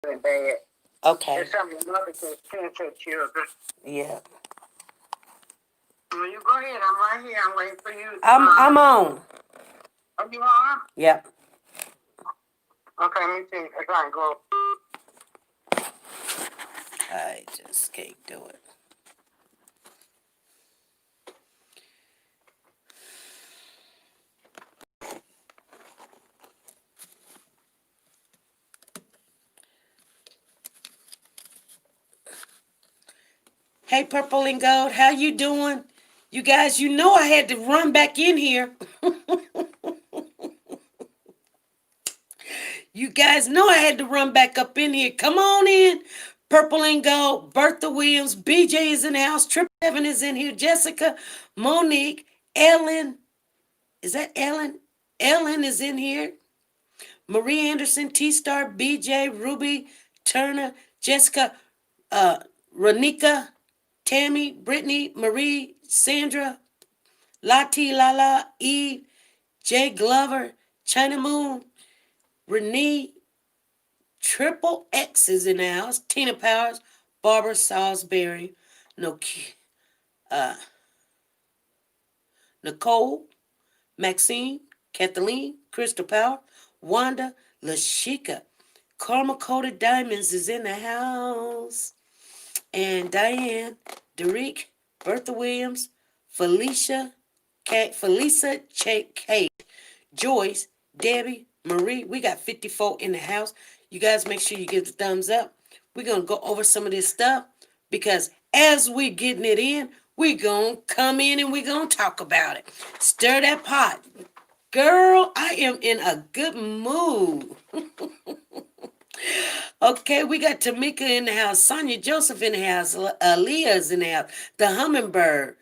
bad. Okay. There's something your mother can't take care of it. Yeah. Well, you go ahead. I'm right here. I'm waiting for you. I'm on. Are you on? Yep. Okay, let me see. I gotta go. I just can't do it. Hey, Purple and Gold, how you doing? You guys, you know I had to run back in here. You guys know I had to run back up in here. Come on in. Purple and Gold, Bertha Williams, BJ is in the house, Triple Evan is in here, Jessica, Monique, Ellen. Is that Ellen? Ellen is in here. Marie Anderson, T-Star, BJ, Ruby, Turner, Jessica, Renika, Tammy, Brittany, Marie, Sandra, Lati, Lala, Eve, Jay Glover, China Moon, Renee, Triple X is in the house, Tina Powers, Barbara Salisbury, uh, Nicole, Maxine, Kathleen, Crystal Power, Wanda, Lashika, Karma Coated Diamonds is in the house, and Diane, Derek, Bertha Williams, Felicia, Felisa, Kate, Joyce, Debbie, Marie. We got 54 in the house. You guys make sure you give the thumbs up. We're going to go over some of this stuff because as we're getting it in, we're going to come in and we're going to talk about it. Stir that pot. Girl, I am in a good mood. Okay, we got Tamika in the house, Sonia Joseph in the house, Leah's in the house, the Hummingbird.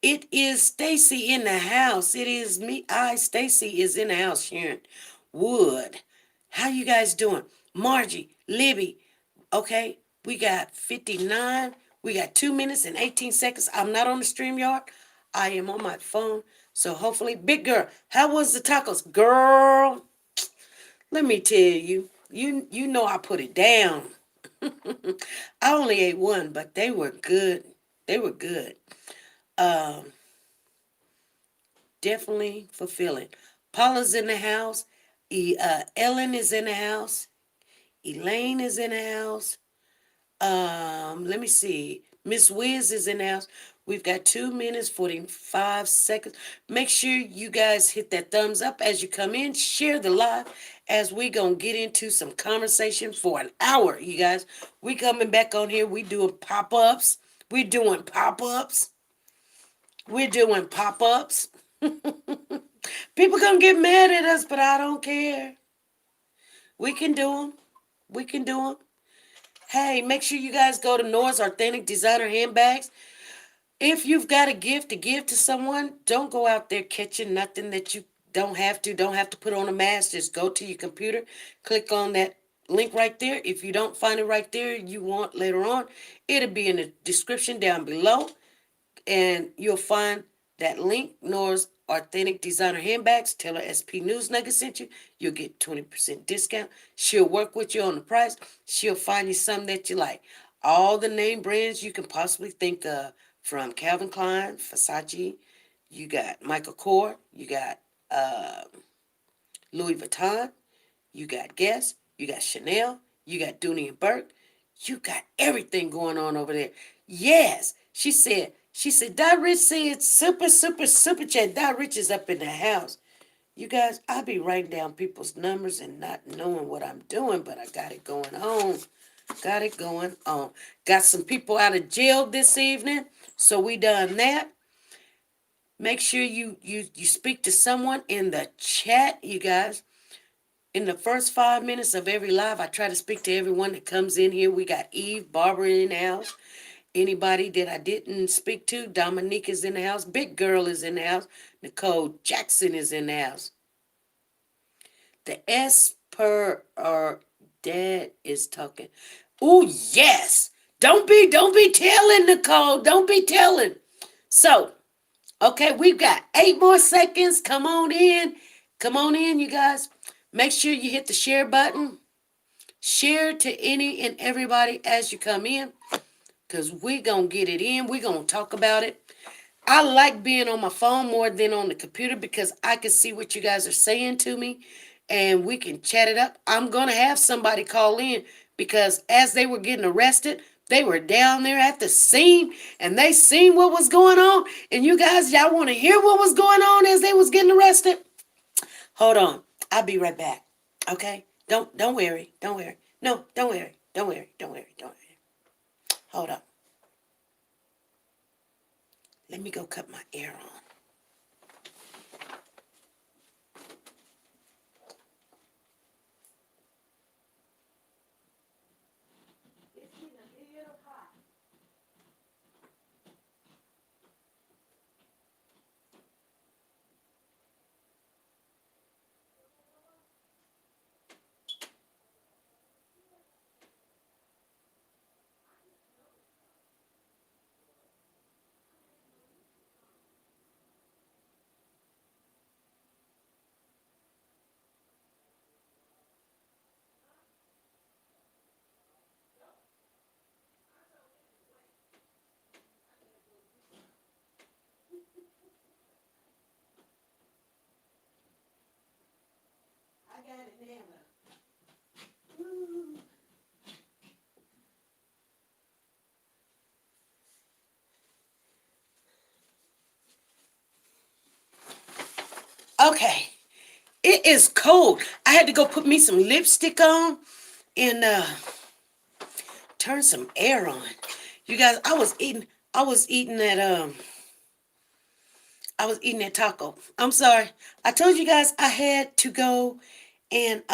It is Stacy in the house. It is me. Stacy, is in the house. Sharon Wood. How you guys doing? Margie, Libby. Okay, we got 59. We got 2 minutes and 18 seconds. I'm not on the StreamYard. I am on my phone. So hopefully, big girl, how was the tacos? Girl, let me tell you. You know I put it down. I only ate one, but they were good. They were good. Um, Definitely fulfilling. Paula's in the house. Ellen is in the house. Elaine is in the house. Let me see. Miss Wiz is in the house. We've got 2 minutes, 45 seconds. Make sure you guys hit that thumbs up as you come in. Share the live as we gonna get into some conversation for an hour, you guys. We coming back on here. We doing pop-ups. We doing pop-ups. We're doing pop-ups. People gonna get mad at us, but I don't care. We can do them. We can do them. Hey, make sure you guys go to Nora's Authentic Designer Handbags. If you've got a gift to give to someone, don't go out there catching nothing that you don't have to. Don't have to put on a mask. Just go to your computer, click on that link right there. If you don't find it right there, you want later on, it'll be in the description down below. And you'll find that link, Nora's Authentic Designer Handbags. Tell her SP News Nugget sent you. You'll get 20% discount. She'll work with you on the price. She'll find you something that you like. All the name brands you can possibly think of, from Calvin Klein, Versace, you got Michael Kors, you got Louis Vuitton, you got Guess, you got Chanel, you got Dooney and Burke. You got everything going on over there. Yes, she said, Dot Rich said, super chat. Dot Rich is up in the house. You guys, I be writing down people's numbers and not knowing what I'm doing, but I got it going on. Got it going on. Got some people out of jail this evening, so we done that. Make sure you speak to someone in the chat, you guys. In the first 5 minutes of every live, I try to speak to everyone that comes in here. We got Eve, Barbara in the house. Anybody that I didn't speak to, Dominique is in the house. Big Girl is in the house. Nicole Jackson is in the house. The S per or dad is talking. Oh, yes. Don't be telling, Nicole. Don't be telling. So, okay, we've got 8 more seconds. Come on in. Come on in, you guys. Make sure you hit the share button. Share to any and everybody as you come in, because we're going to get it in. We're going to talk about it. I like being on my phone more than on the computer because I can see what you guys are saying to me and we can chat it up. I'm going to have somebody call in because as they were getting arrested, they were down there at the scene and they seen what was going on. And you guys, y'all want to hear what was going on as they was getting arrested? Hold on. I'll be right back. Okay? Don't worry. Don't worry. No, don't worry. Don't worry. Don't worry. Don't worry. Hold on. Let me go cut my air on. I got it now. Woo. Okay. It is cold. I had to go put me some lipstick on and turn some air on. You guys, I was eating that taco. I'm sorry. I told you guys I had to go and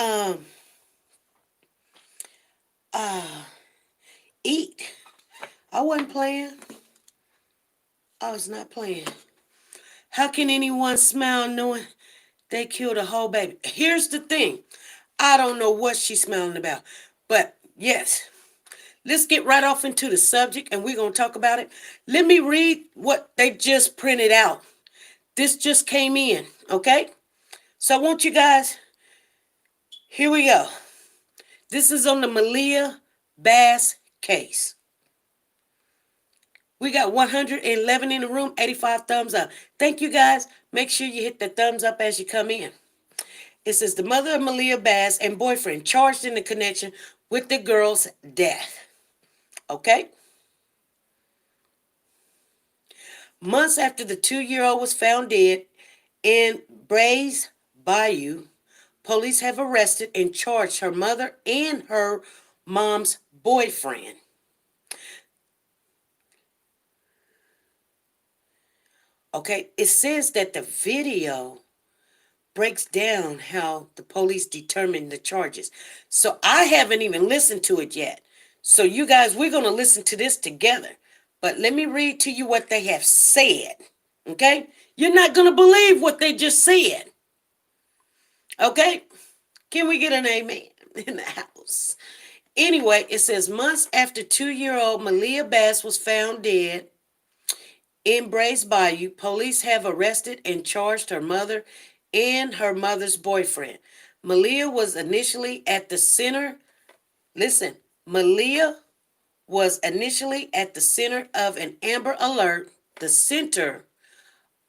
eat. I wasn't playing. I was not playing. How can anyone smile knowing they killed a whole baby? Here's the thing. I don't know what she's smiling about. But yes, let's get right off into the subject and we're going to talk about it. Let me read what they just printed out. This just came in, okay? So I want you guys, here we go. This is on the Malia Bass case. We got 111 in the room, 85 thumbs up. Thank you guys. Make sure you hit the thumbs up as you come in. It says the mother of Malia Bass and boyfriend charged in the connection with the girl's death. Okay? Months after the 2-year-old was found dead in Brays Bayou, police have arrested and charged her mother and her mom's boyfriend. Okay, it says that the video breaks down how the police determined the charges. So I haven't even listened to it yet. So you guys, we're going to listen to this together. But let me read to you what they have said. Okay? You're not going to believe what they just said. Okay? Can we get an amen in the house? Anyway, it says months after 2-year-old Malia Bass was found dead in Brays Bayou, police have arrested and charged her mother and her mother's boyfriend. Malia was initially at the center. Listen, Malia was initially at the center of an Amber Alert. The center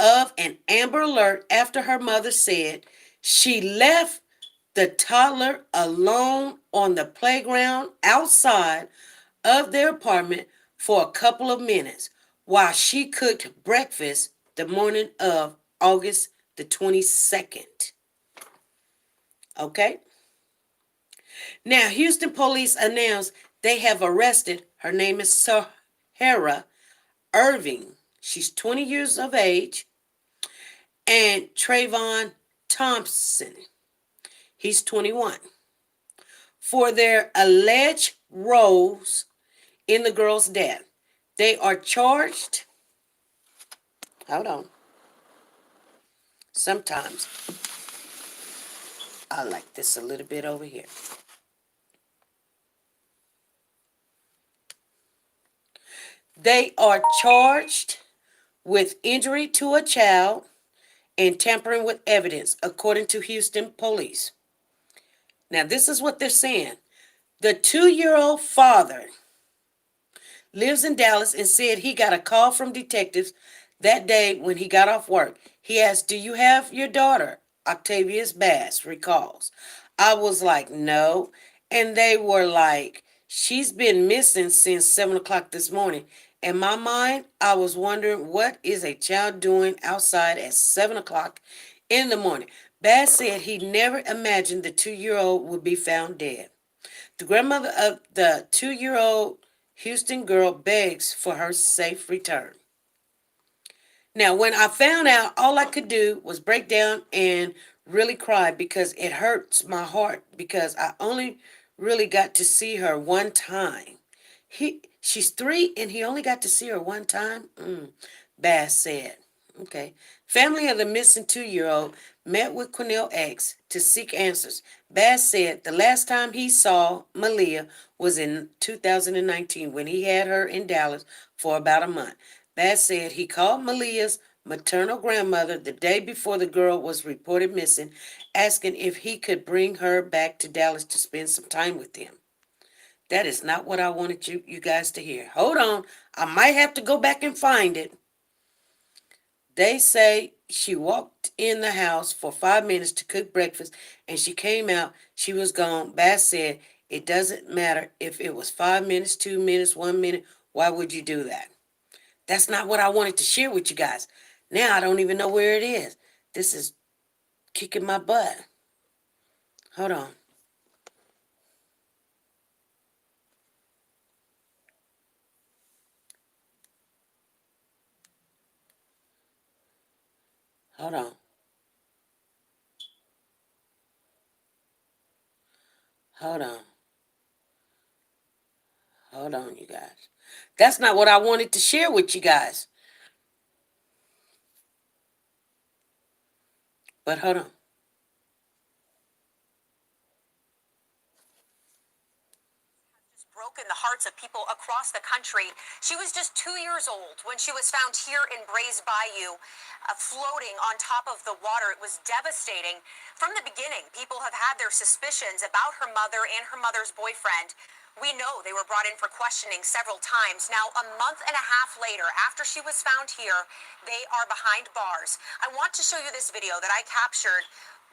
of an Amber Alert after her mother said she left the toddler alone on the playground outside of their apartment for a couple of minutes while she cooked breakfast the morning of August the 22nd. Okay? Now, Houston police announced they have arrested, her name is Sahara Irving. She's 20 years of age. And Trayvon Thompson. He's 21. For their alleged roles in the girl's death. They are charged. Hold on. Sometimes I like this a little bit over here. They are charged with injury to a child and tampering with evidence, according to Houston police. Now, this is what they're saying. The 2-year-old father lives in Dallas and said he got a call from detectives that day when he got off work. He asked, "Do you have your daughter?" Octavius Bass recalls. I was like, "No." And they were like, "She's been missing since 7 o'clock this morning." In my mind, I was wondering, what is a child doing outside at 7 o'clock in the morning? Bass said he never imagined the 2-year-old would be found dead. The grandmother of the 2-year-old Houston girl begs for her safe return. Now, when I found out, all I could do was break down and really cry because it hurts my heart because I only really got to see her one time. She's 3 and he only got to see her one time? Bass said. Okay. Family of the missing 2-year-old met with Cornell X to seek answers. Bass said the last time he saw Maliyah was in 2019 when he had her in Dallas for about a month. Bass said he called Maliyah's maternal grandmother the day before the girl was reported missing, asking if he could bring her back to Dallas to spend some time with them. That is not what I wanted you guys to hear. Hold on. I might have to go back and find it. They say she walked in the house for 5 minutes to cook breakfast and she came out. She was gone. Bass said it doesn't matter if it was 5 minutes, 2 minutes, 1 minute. Why would you do that? That's not what I wanted to share with you guys. Now I don't even know where it is. This is kicking my butt. Hold on. Hold on. Hold on. Hold on, you guys. That's not what I wanted to share with you guys. But hold on. Broken the hearts of people across the country. She was just 2 years old when she was found here in Brays Bayou, floating on top of the water. It was devastating. From the beginning, people have had their suspicions about her mother and her mother's boyfriend. We know they were brought in for questioning several times. Now, a month and a half later, after she was found here, they are behind bars. I want to show you this video that I captured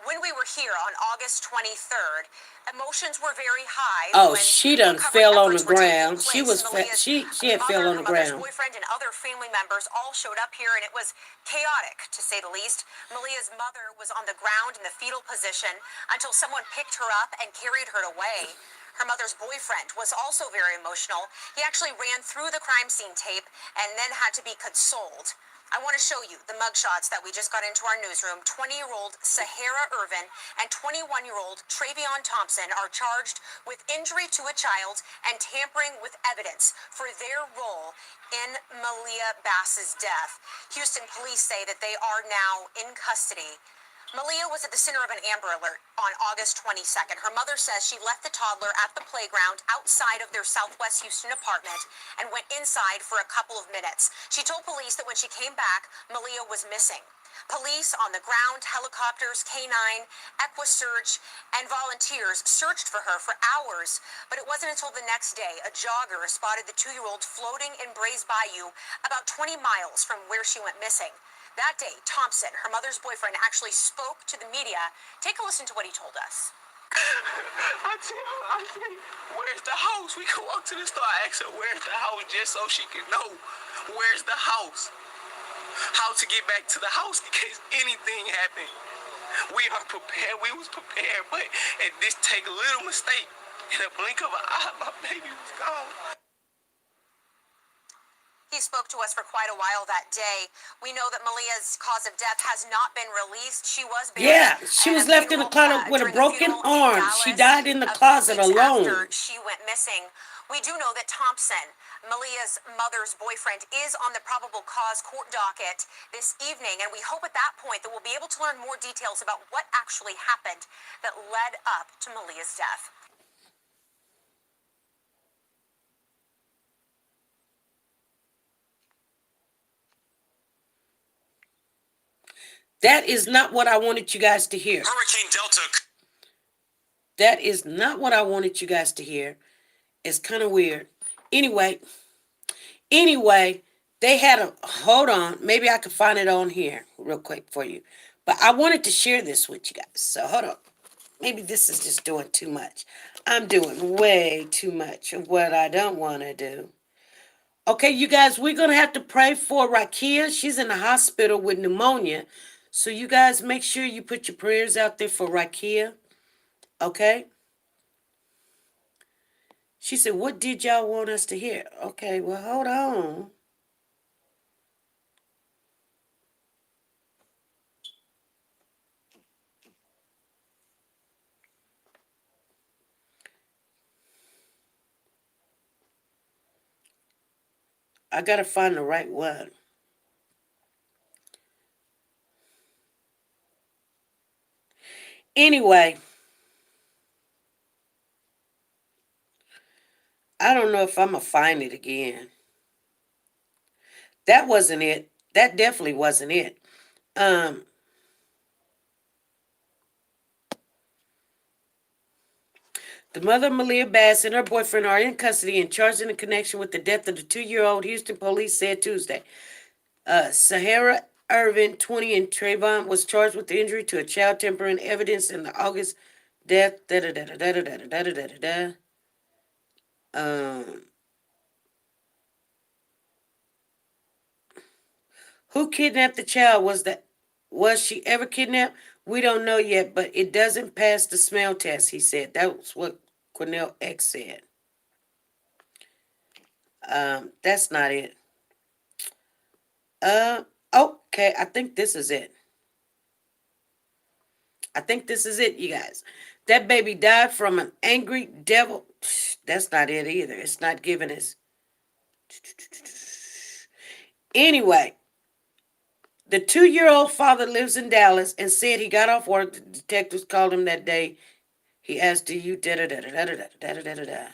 when we were here on August 23rd. Emotions were very high. Oh, she done fell on the ground. She had fell on the Mother's ground. boyfriend and other family members all showed up here, and it was chaotic, to say the least. Malia's mother was on the ground in the fetal position until someone picked her up and carried her away. Her mother's boyfriend was also very emotional. He actually ran through the crime scene tape and then had to be consoled. I want to show you the mugshots that we just got into our newsroom. 20-year-old Sahara Irvin and 21-year-old Travion Thompson are charged with injury to a child and tampering with evidence for their role in Malia Bass's death. Houston police say that they are now in custody. Malia was at the center of an Amber Alert on August 22nd. Her mother says she left the toddler at the playground outside of their Southwest Houston apartment and went inside for a couple of minutes. She told police that when she came back, Malia was missing. Police on the ground, helicopters, K-9, EquiSearch, and volunteers searched for her for hours. But it wasn't until the next day a jogger spotted the 2-year-old floating in Brays Bayou about 20 miles from where she went missing. That day, Thompson, her mother's boyfriend, actually spoke to the media. Take a listen to what he told us. I tell her, where's the house? We could walk to the store. I asked her, where's the house, just so she could know where's the house. How to get back to the house in case anything happened. We are prepared. We was prepared, but at this take a little mistake. In a blink of an eye, my baby was gone. He spoke to us for quite a while that day. We know that Malia's cause of death has not been released. She was buried. Yeah, she was left in the closet with a broken arm. She died in the closet alone. After she went missing. We do know that Thompson, Malia's mother's boyfriend, is on the probable cause court docket this evening, and we hope at that point that we'll be able to learn more details about what actually happened that led up to Malia's death. That is not what I wanted you guys to hear. Hurricane Delta. That is not what I wanted you guys to hear. It's kind of weird. Anyway, they had a, hold on, maybe I could find it on here real quick for you. But I wanted to share this with you guys. So hold on. Maybe this is just doing too much. I'm doing way too much of what I don't want to do. Okay, you guys, we're going to have to pray for Rakia. She's in the hospital with pneumonia. So you guys make sure you put your prayers out there for Rakia. Okay? She said, what did y'all want us to hear? Okay, well, hold on. I got to find the right one. Anyway, I don't know if I'm going to find it again. That wasn't it. That definitely wasn't it. The mother, Malia Bass, and her boyfriend are in custody and charged in connection with the death of the 2-year-old, Houston police said Tuesday. Sahara Irvin, 20, and Trayvon was charged with the injury to a child, tempering evidence in the August death. Who kidnapped the child? Was she ever kidnapped? We don't know yet, but it doesn't pass the smell test, he said. That's what Cornell X said. That's not it. Okay, I think this is it. I think this is it, you guys. That baby died from an angry devil. That's not it either. It's not giving us. Anyway, the 2-year-old father lives in Dallas and said he got off work. The detectives called him that day. He asked, do you da da da da da da da da da da da.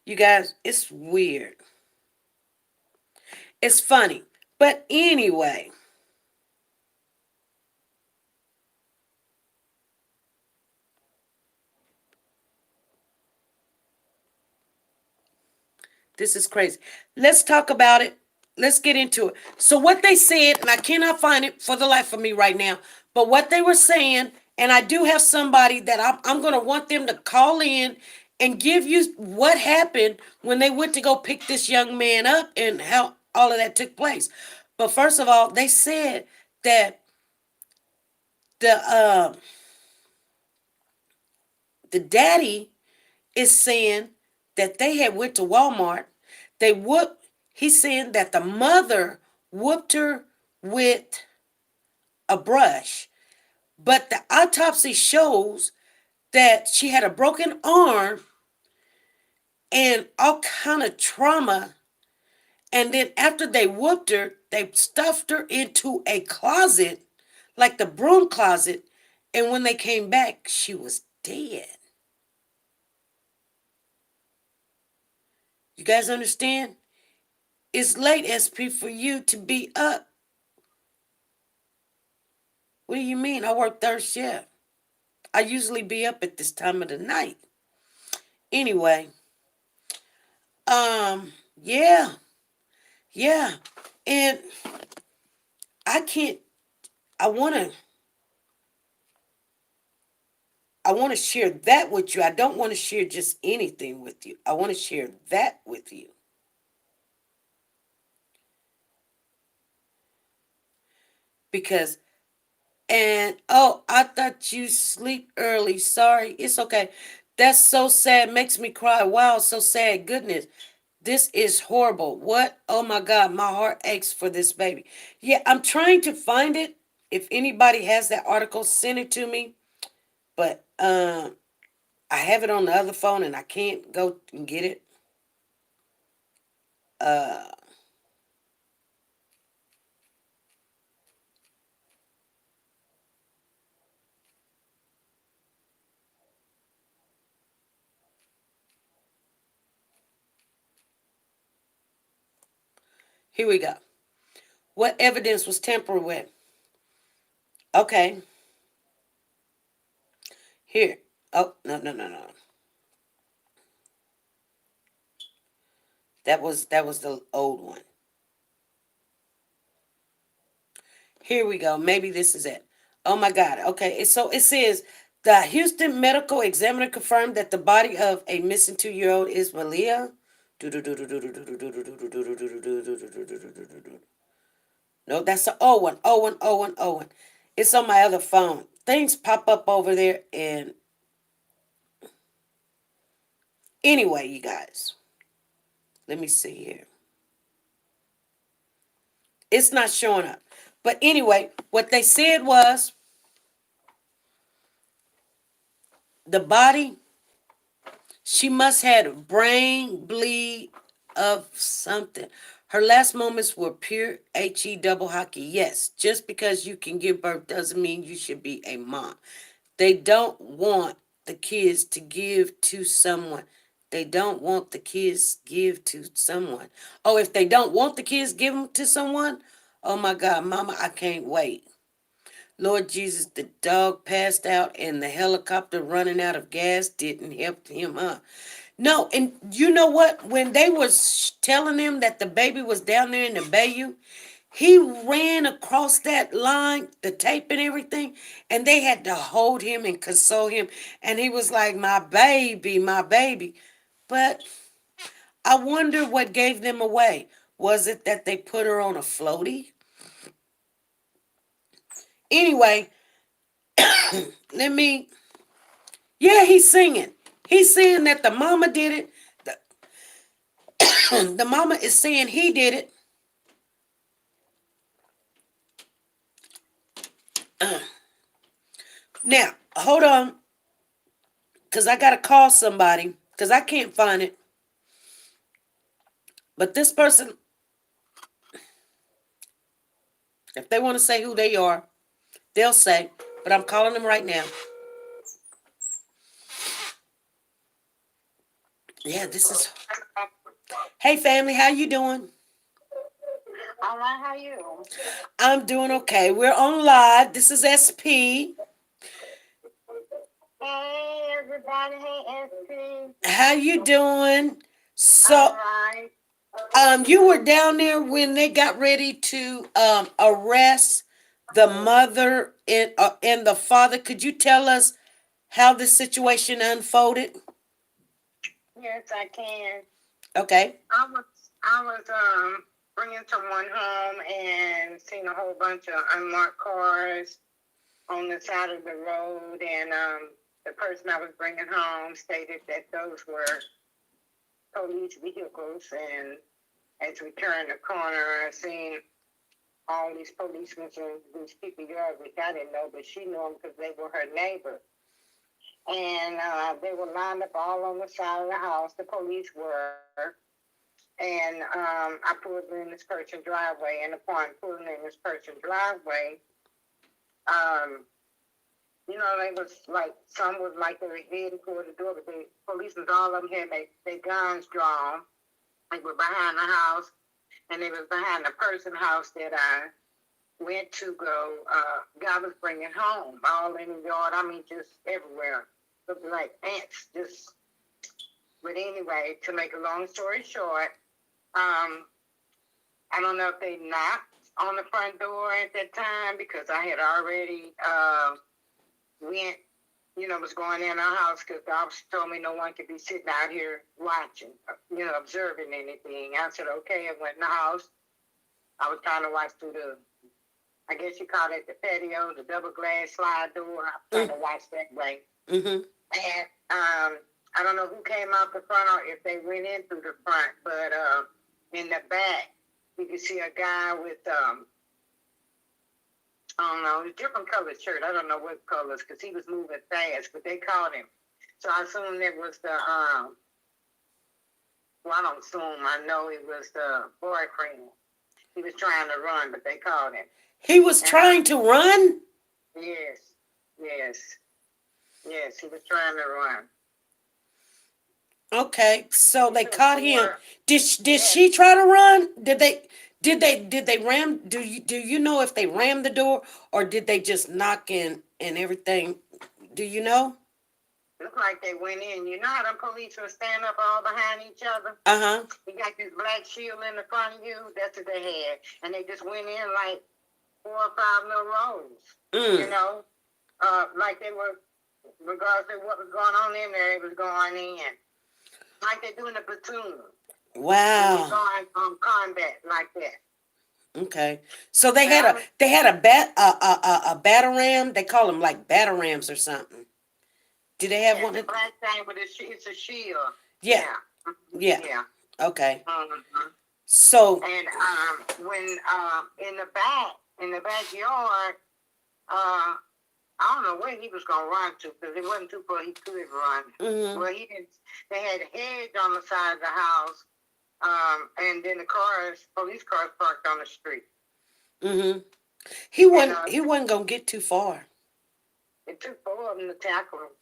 You guys, it's weird. It's funny. But anyway, this is crazy. Let's talk about it. Let's get into it. So what they said, and I cannot find it for the life of me right now, but what they were saying, and I do have somebody that I'm going to want them to call in and give you what happened when they went to go pick this young man up and how all of that took place. But first of all, they said that the the daddy is saying that they had went to Walmart. He's saying that the mother whooped her with a brush, but the autopsy shows that she had a broken arm and all kind of trauma. And then after they whooped her, they stuffed her into a closet, like the broom closet. And when they came back, she was dead. You guys understand? It's late, SP, for you to be up. What do you mean? I work third shift. I usually be up at this time of the night. Anyway, yeah, yeah. And I can't, I want to, I want to share that with you. I don't want to share just anything with you. I want to share that with you. Because, and oh, I thought you sleep early. Sorry. It's okay. That's so sad. Makes me cry. Wow, so sad. Goodness. This is horrible. What? Oh my God, my heart aches for this baby. Yeah, I'm trying to find it. If anybody has that article, send it to me. But I have it on the other phone and I can't go and get it. Uh, Here we go. What evidence was tampered with? Okay. Here. Oh, no, no, no, no. That was the old one. Here we go. Maybe this is it. Oh my God. Okay. So it says the Houston medical examiner confirmed that the body of a missing 2-year-old is Malia. No, that's the old one. Old one. Old one. Old one. It's on my other phone. Things pop up over there, and anyway, you guys, let me see here. It's not showing up. But anyway, what they said was the body, she must have had brain bleed of something. Her last moments were pure HE double hockey. Yes, just because you can give birth doesn't mean you should be a mom. They don't want the kids to give to someone. They don't want the kids give to someone. Oh, if they don't want the kids give them to someone, oh my God, Mama, I can't wait. Lord Jesus, the dog passed out and the helicopter running out of gas didn't help him up. No, and you know what? When they was telling him that the baby was down there in the bayou, he ran across that line, the tape and everything, and they had to hold him and console him. And he was like, my baby, my baby. But I wonder what gave them away. Was it that they put her on a floaty? Anyway, let me. Yeah, he's singing. He's saying that the mama did it. The mama is saying he did it. Now, hold on. Because I got to call somebody. Because I can't find it. But this person, if they want to say who they are, they'll say. But I'm calling them right now. Yeah, this is. Hey, family, how you doing? All right, how you? I'm doing okay. We're on live. This is SP. Hey, everybody. Hey, SP. How you doing? All So, right. you were down there when they got ready to arrest the mother and the father. Could you tell us how the situation unfolded? Yes, I can. Okay. I was bringing someone home and seen a whole bunch of unmarked cars on the side of the road, and the person I was bringing home stated that those were police vehicles. And as we turned the corner, I seen all these policemen and these people yard, which I didn't know, but she knew them because they were her neighbor. And they were lined up all on the side of the house. The police were. And I pulled in this person's driveway. And upon pulling in this person's driveway, you know, they was like, some was like they were heading toward the door, but the policemen, all of them had their guns drawn. They were behind the house, and they was behind the person's house that I went to go. God was bringing home, all in the yard. I mean, just everywhere. Looked like ants, just. But anyway, to make a long story short, I don't know if they knocked on the front door at that time because I had already went, was going in our house because the officer told me no one could be sitting out here watching, observing anything. I said, okay, I went in the house. I was trying to watch through I guess you call it the patio, the double glass slide door. I was trying to watch that way. Mm-hmm. And I don't know who came out the front or if they went in through the front, but in the back, you can see a guy with, I don't know, a different colored shirt. I don't know what colors because he was moving fast, but they caught him. So I assume it was I don't assume, I know it was the boyfriend. He was trying to run, but they caught him. He was trying to run? Yes, he was trying to run. Okay, so they caught him. Did she try to run? Did they ram? Do you know if they rammed the door or did they just knock in and everything? Do you know? Looked like they went in. You know how them police will stand up all behind each other? Uh-huh. You got this black shield in the front of you. That's what they had. And they just went in like 4 or 5 little rows. You know? Like they were, regardless of what was going on in there, it was going in. Like they do in the platoon. Wow. Going on combat like that. Okay. So they had a batarang. They call them like batarangs or something. Do they have one? The black thing with it's a shield. Yeah. Yeah. Yeah. Okay. Mm-hmm. So. And when in the backyard, I don't know where he was gonna run to because it wasn't too far he could run. Mm-hmm. Well, he didn't. They had a hedge on the side of the house, and then the police cars parked on the street. Mm-hmm. He wasn't gonna get too far. It took 4 of them to tackle him,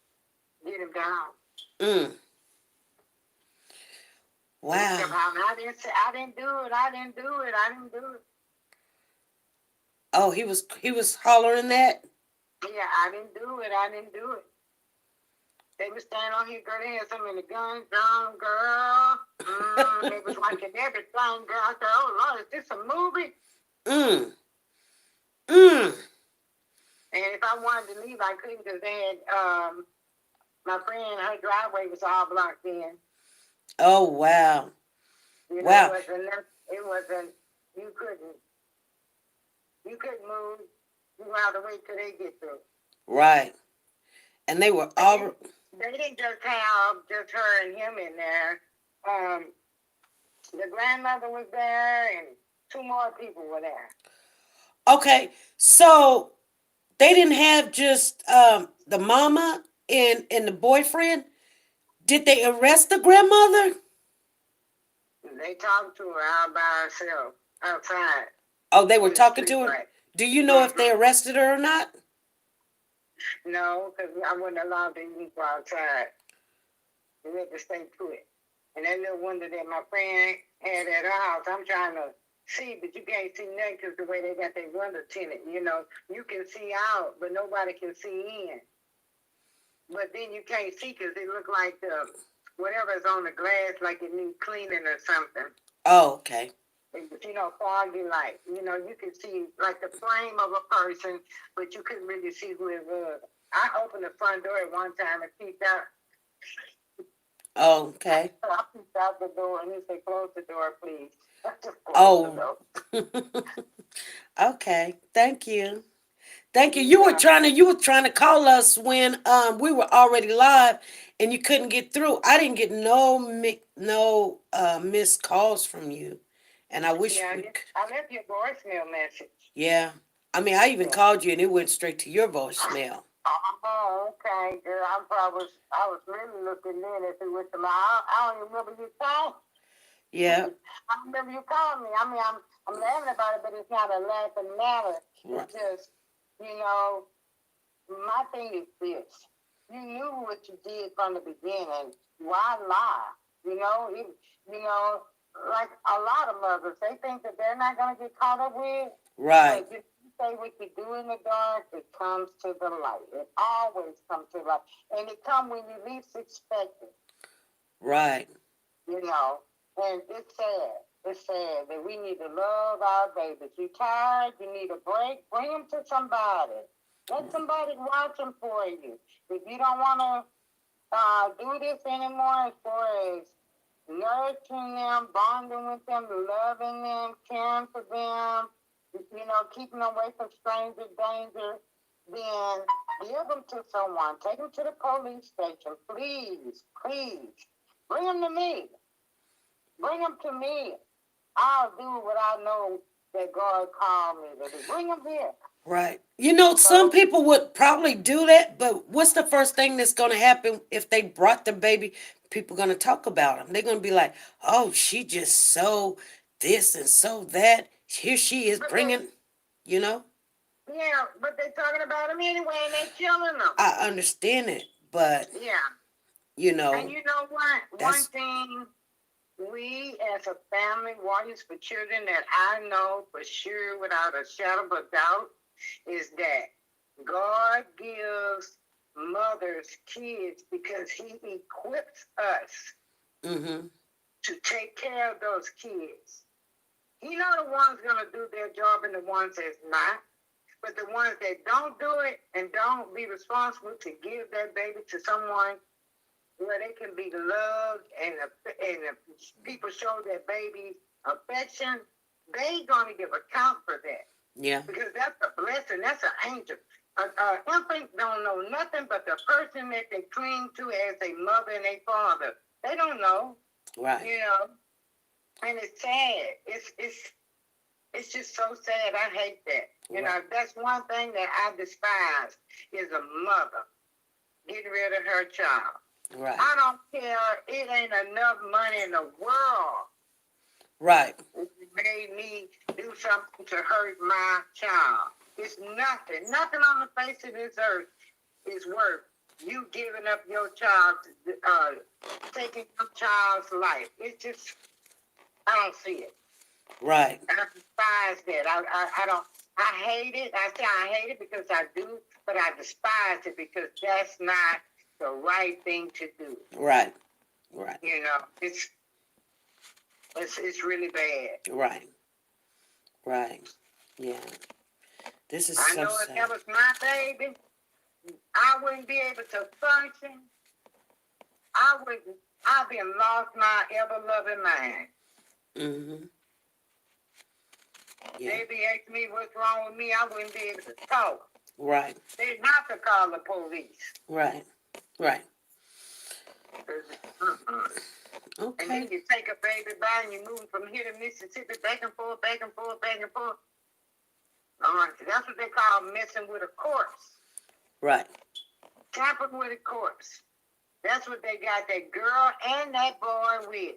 get him down. Wow. I didn't do it. Oh, he was hollering that? Yeah, I didn't do it. They was standing on here, girl, they had some in the gun zone, girl. They was watching everything, girl. I said, oh, Lord, is this a movie? And if I wanted to leave, I couldn't because they had, my friend, her driveway was all blocked in. Oh, wow. You know, wow. It wasn't, you couldn't move. You had to wait till they get through. Right. And they were all... They didn't just have just her and him in there. The grandmother was there and 2 more people were there. Okay, so they didn't have just the mama and the boyfriend. Did they arrest the grandmother? They talked to her out by herself outside. Oh, they were talking to her? Right. Do you know if they arrested her or not? No, because I wasn't allowed to even go outside. We had to stay put. And that little window that my friend had at her house, I'm trying to see, but you can't see nothing because the way they got their window tinted. You know, you can see out, but nobody can see in. But then you can't see because it look like whatever's on the glass, like it needs cleaning or something. Oh, okay. You know, foggy light. You know, you can see like the frame of a person, but you couldn't really see who it was. I opened the front door at one time and peeked out. Oh, okay. I peeked out the door and he said, "Close the door, please." Oh. Okay. Thank you. Thank you. You were trying to call us when we were already live and you couldn't get through. I didn't get no missed calls from you. And I wish I left your voicemail message. Yeah. I mean, I even called you and it went straight to your voicemail. Oh, okay, girl. I was really looking in if it went to I don't even remember you calling. Yeah. I remember you calling me. I mean, I'm laughing about it, but it's not a laughing matter. Right. It's just, you know, my thing is this. You knew what you did from the beginning. Why lie? You know, like a lot of mothers, they think that they're not going to get caught up with. Right. But if you say what you do in the dark, it comes to the light. It always comes to the light. And it comes when you least expect it. Right. You know, and it's sad. It's sad that we need to love our babies. You tired? You need a break? Bring them to somebody. Let somebody watch them for you. If you don't want to do this anymore as far as nurturing them, bonding with them, loving them, caring for them, you know, keeping them away from stranger danger, then give them to someone. Take them to the police station. Please, please. Bring them to me. Bring them to me. I'll do what I know that God called me to do. Bring them here. Right. You know, some people would probably do that, but what's the first thing that's going to happen if they brought the baby? People going to talk about them. They're going to be like, oh, she just so this and so that. Here she is bringing, you know? Yeah, but they're talking about them anyway, and they're killing them. I understand it, but, yeah, you know. And you know what? One thing we as a family, Warriors for Children, that I know for sure without a shadow of a doubt is that God gives mothers kids because he equips us Mm-hmm. to take care of those kids. He know the ones going to do their job and the ones that's not. But the ones that don't do it and don't be responsible to give that baby to someone where they can be loved and people show their baby affection, they gonna give account for that Yeah. because that's a blessing. That's an angel. Infant don't know nothing but the person that they cling to as a mother and a father. They don't know, Right. you know, and it's sad. It's just so sad. I hate that. You know, that's one thing that I despise is a mother getting rid of her child. Right. I don't care. It ain't enough money in the world. Right. It made me do something to hurt my child. It's nothing. Nothing on the face of this earth is worth you giving up your child, taking your child's life. It's just, I don't see it. Right. I despise that. I don't. I hate it. I say I hate it because I do, but I despise it because that's not the right thing to do. Right. Right. You know, it's really bad. Right. Right. Yeah. This is I so know if sad. that was my baby, I wouldn't be able to function. I'd be lost my ever loving mind. Mm-hmm. Yeah. They'd be asking me what's wrong with me. I wouldn't be able to talk. Right. They'd have to call the police. Right. Right. And then Okay. you take a baby by and you move from here to Mississippi, back and forth, back and forth, back and forth. That's what they call messing with a corpse. Right. Tampering with a corpse. That's what they got that girl and that boy with.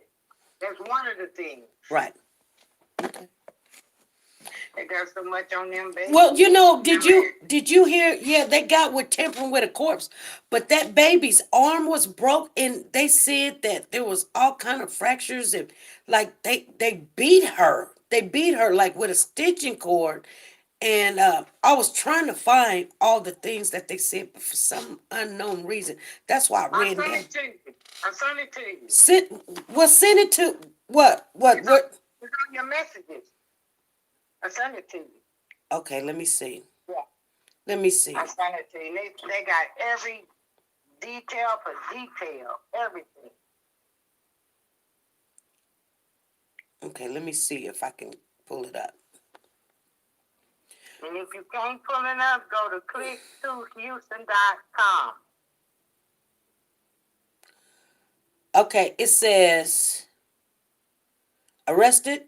That's one of the things. Right. Okay. They got so much on them, baby. Well, you know, did you hear? Yeah, they got with tampering with a corpse, but that baby's arm was broke, and they said that there was all kind of fractures, and like they beat her. They beat her like with a stitching cord, and I was trying to find all the things that they said, but for some unknown reason, that's why I I read sent that. it to you. I sent it to you. Send it to what? It's on your messages. I sent it to you. Okay, let me see. Yeah. Let me see. I sent it to you. They got every detail for detail. Everything. Okay, let me see if I can pull it up. And if you can't pull it up, go to click2houston.com. Okay, it says arrested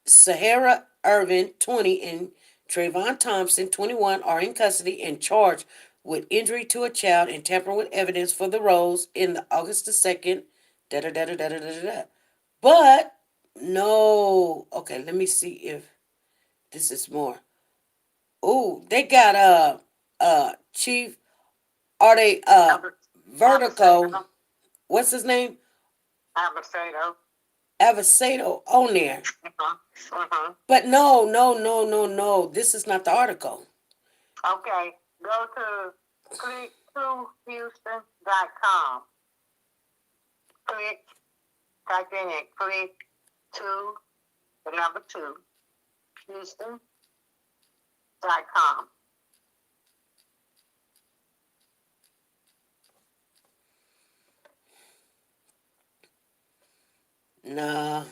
Sahara Irvin, 20, and Trayvon Thompson, 21, are in custody and charged with injury to a child and tampering with evidence for the roles in the August the 2nd. Da da da da da da da da. But no. Okay, let me see if this is more. Oh, they got Chief. Are they Vertigo? What's his name? Avocado. Avocado on there. But no. This is not the article. Okay, go to click2houston.com. Type in it, click 2, the number 2, Houston.com. Nah,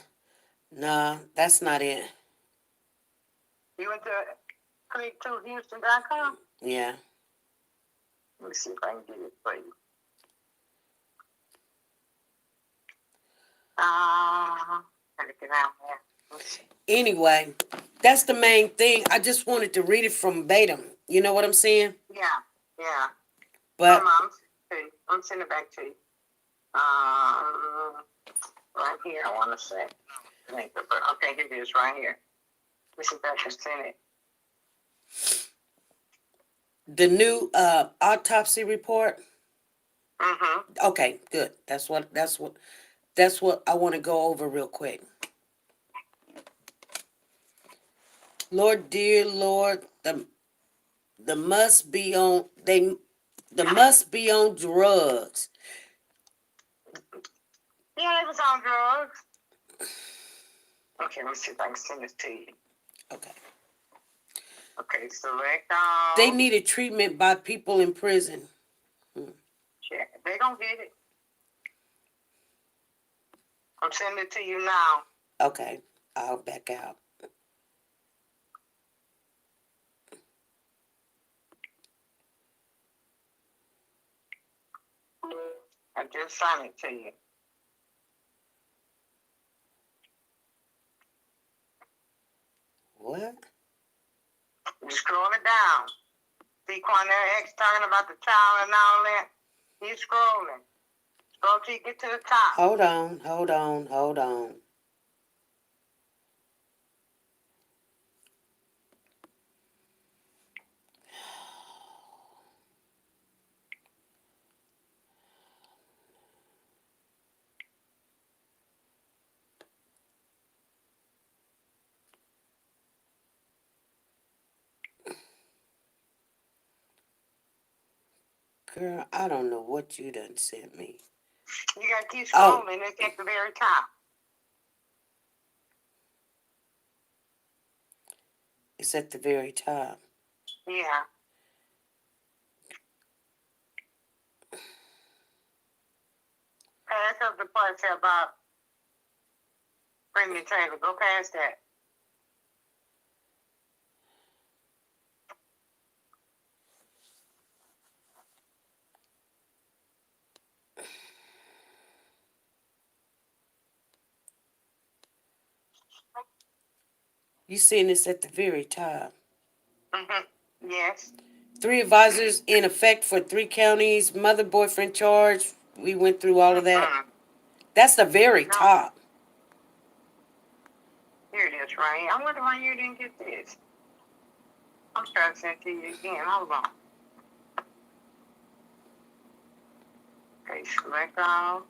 that's not it. You went to click2houston.com? Yeah. Let me see if I can get it for you. Gotta get out there. Let's see. Anyway, that's the main thing. I just wanted to read it from Batum. You know what I'm saying? Yeah. But I'm sending it back to you. Right here, I want to say. Okay, here it is, right here. This is back to send it. the new autopsy report. Mm-hmm. Okay, good. That's what That's what I want to go over real quick. Lord, dear Lord, the must be on the must be on drugs. Yeah, they was on drugs. Okay, let me see if I can send this to you. Okay. Okay, select all. They needed treatment by people in prison. Check. They gonna get it. I'm sending it to you now. Okay, I'll back out. I just sent it to you. What? You scroll it down. See Quanell X talking about the child and all that? He's scrolling. Scroll till you get to the top. Hold on. Girl, I don't know what you done sent me. You gotta keep Oh. scrolling. It's at the very top. It's at the very top. Yeah. Pass up the part about bring the trailer. Go past that. You seen this at the very top. Yes. 3 advisors in effect for 3 counties. Mother boyfriend charge. We went through all of that. That's the very top. Here it is, right here. I wonder why you didn't get this. I'm trying to send it to you again. Hold on. Okay, select all.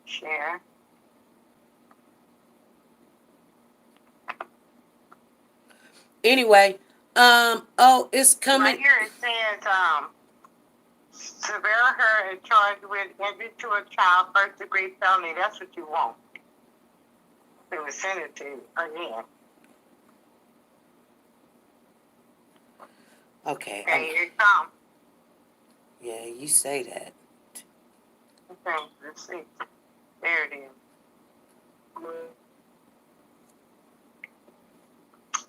Share. Anyway, it's coming. Right here it says, severe her is charged with injury to a child, first degree felony. That's what you want. They will send it to you again. Okay. Okay, here it comes. Yeah, you say that. Okay, let's see. There it is.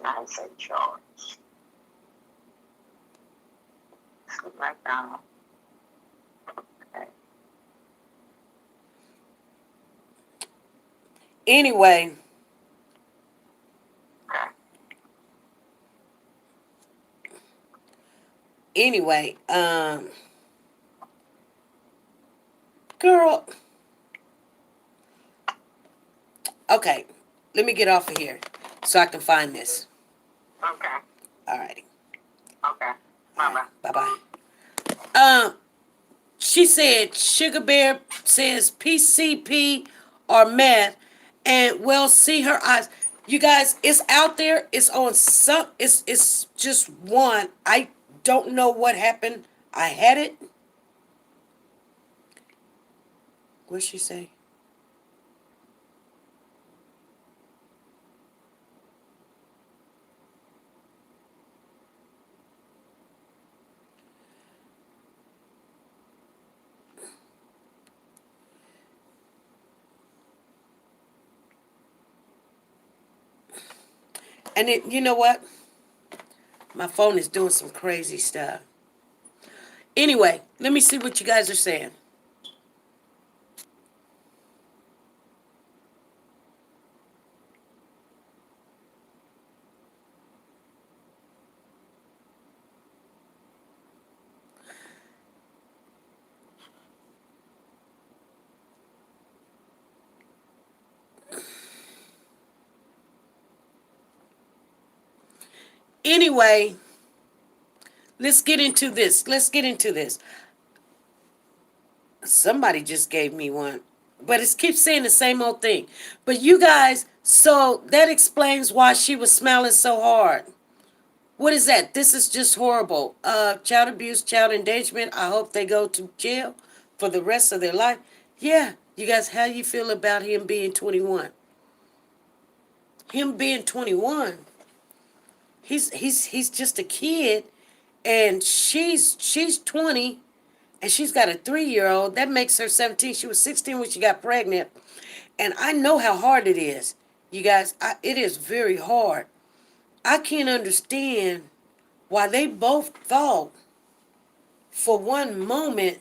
Now it says charge. Select all. Okay. Anyway, Okay. anyway, girl. Okay, let me get off of here so I can find this. Okay. Alrighty. Okay. Bye-bye. Bye-bye. She said Sugar Bear says PCP or meth, and well, see her eyes. You guys, it's out there. It's on some. It's just one. I don't know what happened. I had it. What'd she say? And it, you know what? My phone is doing some crazy stuff. Anyway, let me see what you guys are saying. Anyway, let's get into this. Let's get into this. Somebody just gave me one. But it keeps saying the same old thing. But you guys, so that explains why she was smiling so hard. What is that? This is just horrible. Child abuse, child endangerment. I hope they go to jail for the rest of their life. Yeah, you guys, how you feel about him being 21? Him being 21. He's just a kid, and she's 20, and she's got a 3-year-old. That makes her 17. She was 16 when she got pregnant, and I know how hard it is. You guys, it is very hard. I can't understand why they both thought for one moment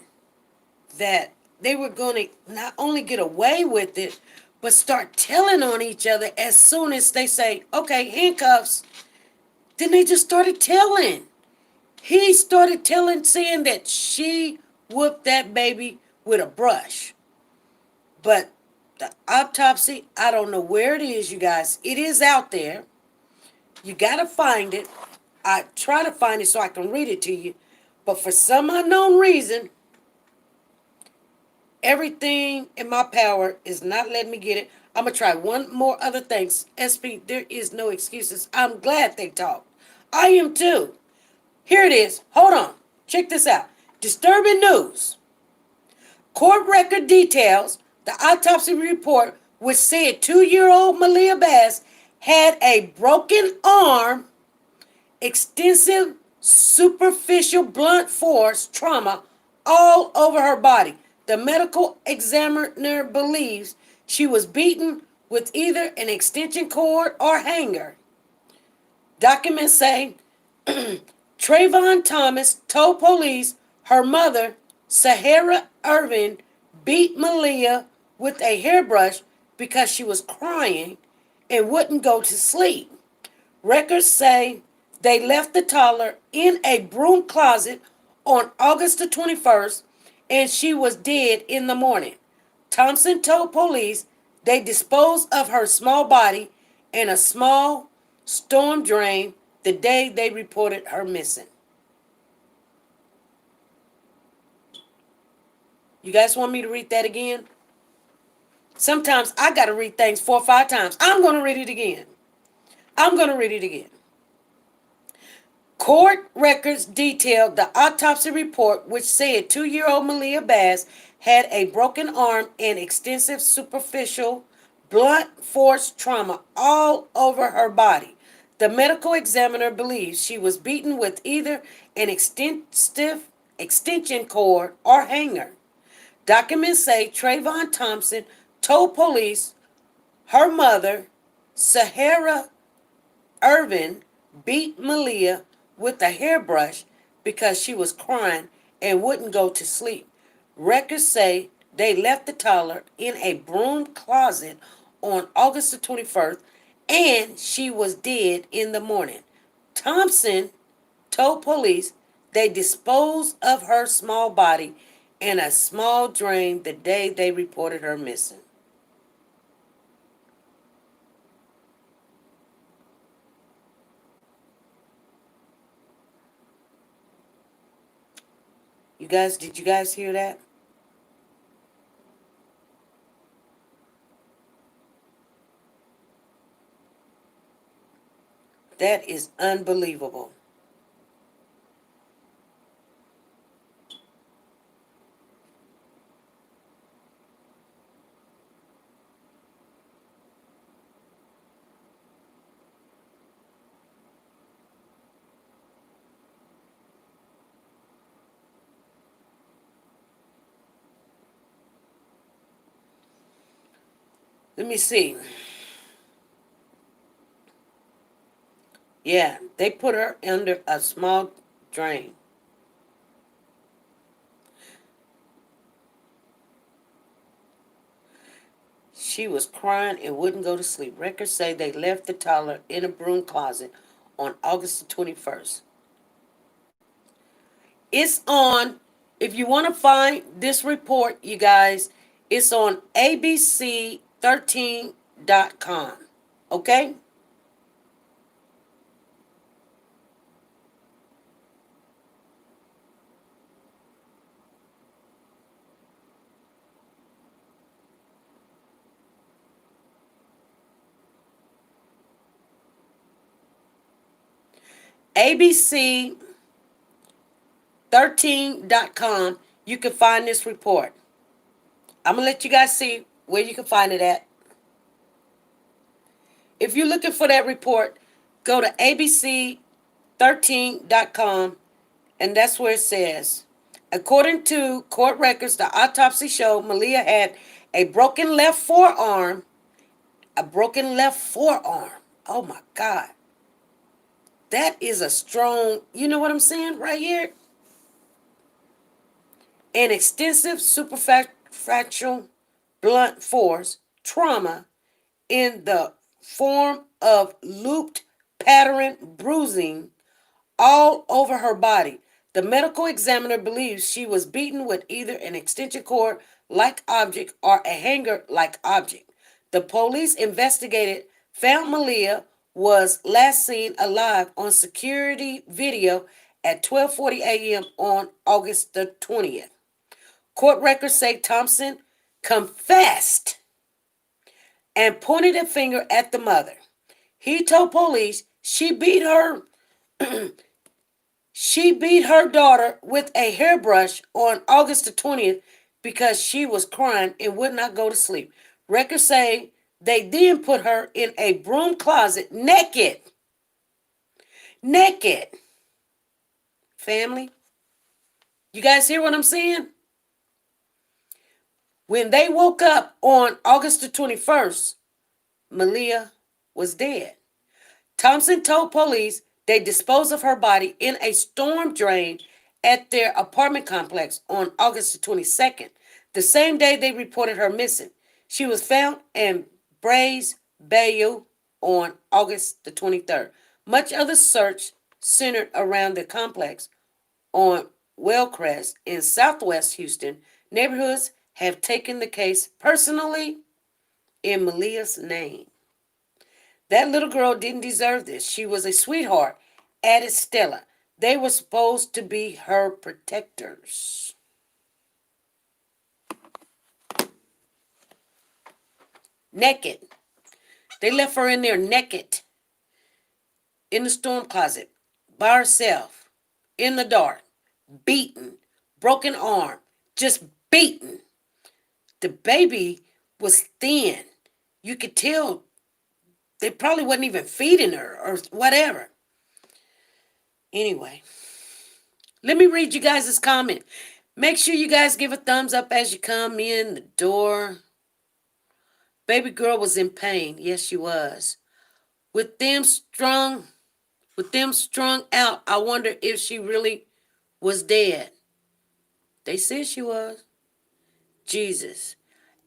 that they were going to not only get away with it, but start telling on each other as soon as they say, okay, handcuffs. Then they just started telling. He started telling, saying that she whooped that baby with a brush. But the autopsy, I don't know where it is, you guys. It is out there. You got to find it. I try to find it so I can read it to you. But for some unknown reason, everything in my power is not letting me get it. I'm going to try one more other thing. SP, there is no excuses. I'm glad they talked. I am too. Here it is. Hold on. Check this out. Disturbing news. Court record details the autopsy report, which said 2-year-old Malia Bass had a broken arm, extensive superficial blunt force trauma all over her body. The medical examiner believes she was beaten with either an extension cord or hanger. Documents say Trayvon Thomas told police her mother, Sahara Irvin, beat Malia with a hairbrush because she was crying and wouldn't go to sleep. Records say they left the toddler in a broom closet on August the 21st, and she was dead in the morning. Thompson told police they disposed of her small body in a small storm drain the day they reported her missing. You guys want me to read that again? Sometimes I got to read things 4 or 5 times. I'm going to read it again. I'm going to read it again. Court records detailed the autopsy report, which said 2-year-old Malia Bass had a broken arm and extensive superficial blunt force trauma all over her body. The medical examiner believes she was beaten with either an extensive extension cord or hanger. Documents say Trayvon Thompson told police her mother, Sahara Irvin, beat Malia with a hairbrush because she was crying and wouldn't go to sleep. Records say they left the toddler in a broom closet on August the 21st, and she was dead in the morning. Thompson told police they disposed of her small body in a small drain the day they reported her missing. You guys, did you guys hear that? That is unbelievable. Let me see. Yeah, they put her under a small drain. She was crying and wouldn't go to sleep. Records say they left the toddler in a broom closet on August the 21st. It's on, if you want to find this report, you guys, it's on abc13.com. Okay? ABC13.com, you can find this report. I'm going to let you guys see where you can find it at. If you're looking for that report, go to ABC13.com, and that's where it says, according to court records, the autopsy showed Malia had a broken left forearm. A broken left forearm. Oh my God. That is a strong, you know what I'm saying right here? An extensive superficial blunt force trauma in the form of looped pattern bruising all over her body. The medical examiner believes she was beaten with either an extension cord like object or a hanger like object. The police investigated, found Malia was last seen alive on security video at 12:40 a.m. on August the 20th. Court records say Thompson confessed and pointed a finger at the mother. He told police she beat her daughter with a hairbrush on August the 20th because she was crying and would not go to sleep. Records say they then put her in a broom closet naked. Naked. Family, you guys hear what I'm saying? When they woke up on August the 21st, Malia was dead. Thompson told police they disposed of her body in a storm drain at their apartment complex on August the 22nd, the same day they reported her missing. She was found in Brays Bayou on August the 23rd. Much of the search centered around the complex on Wellcrest in southwest Houston. Neighborhoods have taken the case personally in Malia's name. That little girl didn't deserve this. She was a sweetheart, added Stella. They were supposed to be her protectors. Naked. They left her in there naked, in the storm closet, by herself, in the dark, beaten, broken arm, just beaten. The baby was thin. You could tell they probably wasn't even feeding her or whatever. Anyway, let me read you guys' comment. Make sure you guys give a thumbs up as you come in the door. Baby girl was in pain. Yes, she was. With them strung out, I wonder if she really was dead. They said she was. Jesus.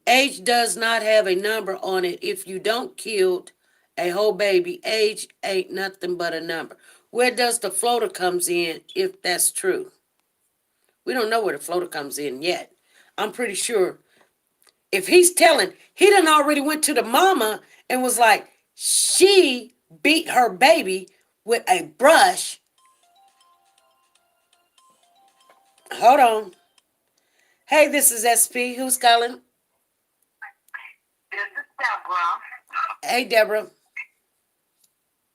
Age does not have a number on it. If you don't killed a whole baby, age ain't nothing but a number. Where does the floater comes in if that's true? We don't know where the floater comes in yet. I'm pretty sure if he's telling, he done already went to the mama and was like, she beat her baby with a brush. Hold on. Hey, this is SP. Who's calling? This is Deborah. Hey, Deborah.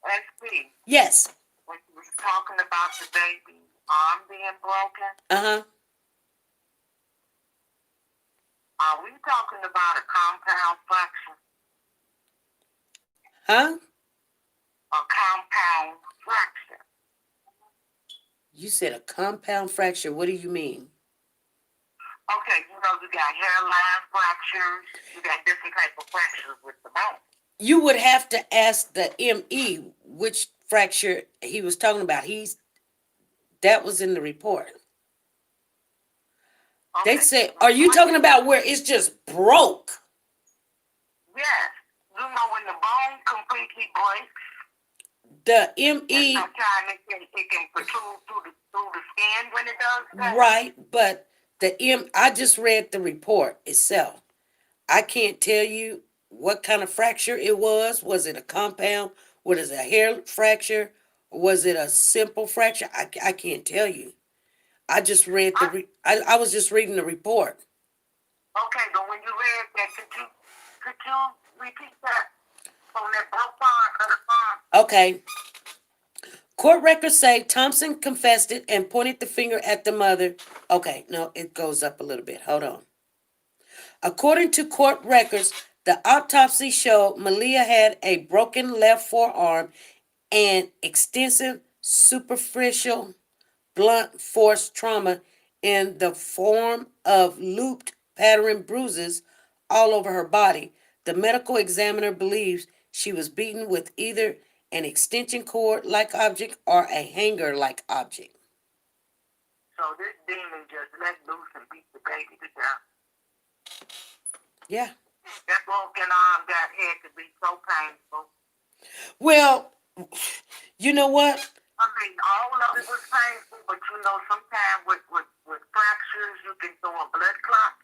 SP. Yes. When you was talking about the baby arm being broken, Uh-huh. are we talking about a compound fracture? Huh? A compound fracture. You said a compound fracture. What do you mean? Okay, you know, you got hairline fractures, you got different type of fractures with the bone. You would have to ask the ME which fracture he was talking about. That was in the report. Okay. They said, are you talking about where it's just broke? Yes. You know, when the bone completely breaks, The and ME, sometimes it can protrude through the skin when it does that. right, but I just read the report itself. I can't tell you what kind of fracture it was. Was it a compound? Was it a hair fracture? Or was it a simple fracture? I can't tell you. I just read I was just reading the report. Okay, but when you read that, could you repeat that on that broke part of the farm? Okay. Court records say Thompson confessed it and pointed the finger at the mother. Okay, no, it goes up a little bit. Hold on. According to court records, the autopsy showed Malia had a broken left forearm and extensive superficial blunt force trauma in the form of looped pattern bruises all over her body. The medical examiner believes she was beaten with either an extension cord like object or a hanger like object. So this demon just let loose and beat the baby to death. Yeah. That broken arm, that had to be so painful. Well, you know what? I mean, all of it was painful, but you know, sometimes with fractures, you can throw a blood clot.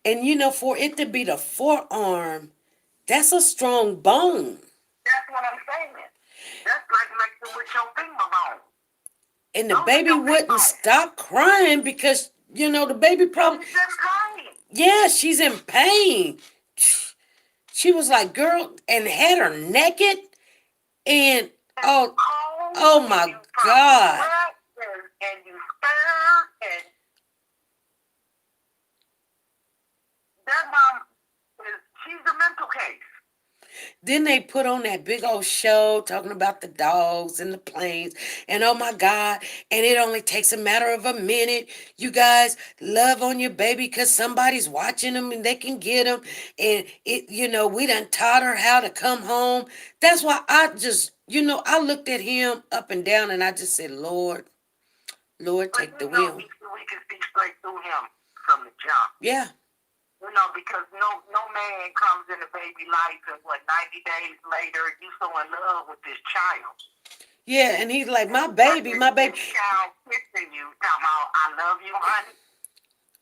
And you know, for it to be the forearm, that's a strong bone. That's what I'm saying. That's like mixing with your finger bone. And the baby wouldn't stop crying because, you know, the baby probably... She's in pain. Yeah, she's in pain. She was like, girl, and had her naked. And, oh my God. And you scared, and that mom she's a mental case. Then they put on that big old show talking about the dogs and the planes. And oh my God. And it only takes a matter of a minute. You guys love on your baby because somebody's watching them and they can get them. And it, you know, we done taught her how to come home. That's why I just, you know, I looked at him up and down and I just said, Lord, take the wheel. We can see straight through him from the jump. Yeah. You know, because no man comes in a baby life and 90 days later you so in love with this child. Yeah, and he's like, my baby. This child kissing you, talking about, I love you, honey.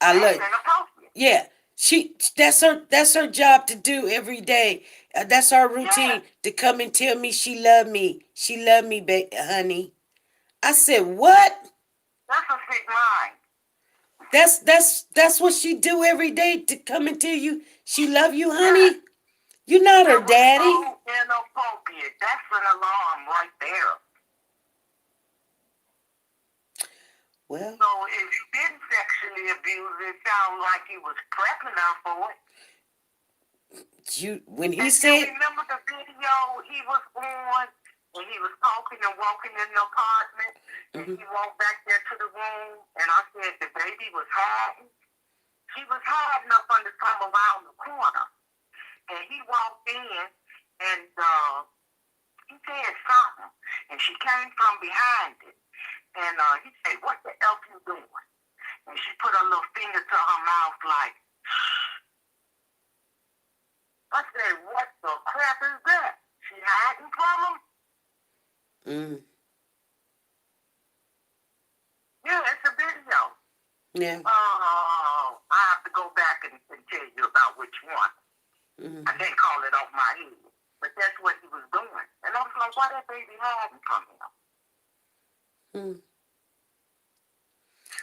I love you. Inappropriate. Yeah, that's her job to do every day. That's her routine to come and tell me she loved me. She loved me, honey. I said, what? That's a sick mind. That's what she do every day to come and tell you she love you, honey. You're not her daddy. So inappropriate. That's an alarm right there. Well. So if you didn't sexually abuse, it sounds like he was prepping her for it. When he said. Remember the video he was on? When he was talking and walking in the apartment, and he walked back there to the room, and I said the baby was hiding. She was hiding up under some around the corner. And he walked in, and he said something, and she came from behind it. And he said, what the hell you doing? And she put her little finger to her mouth like, shh. I said, what the crap is that? She hiding from him? Yeah, it's a video. Yeah. I have to go back and tell you about which one. I can't call it off my head, but that's what he was doing. And I was like, why that baby hiding from him?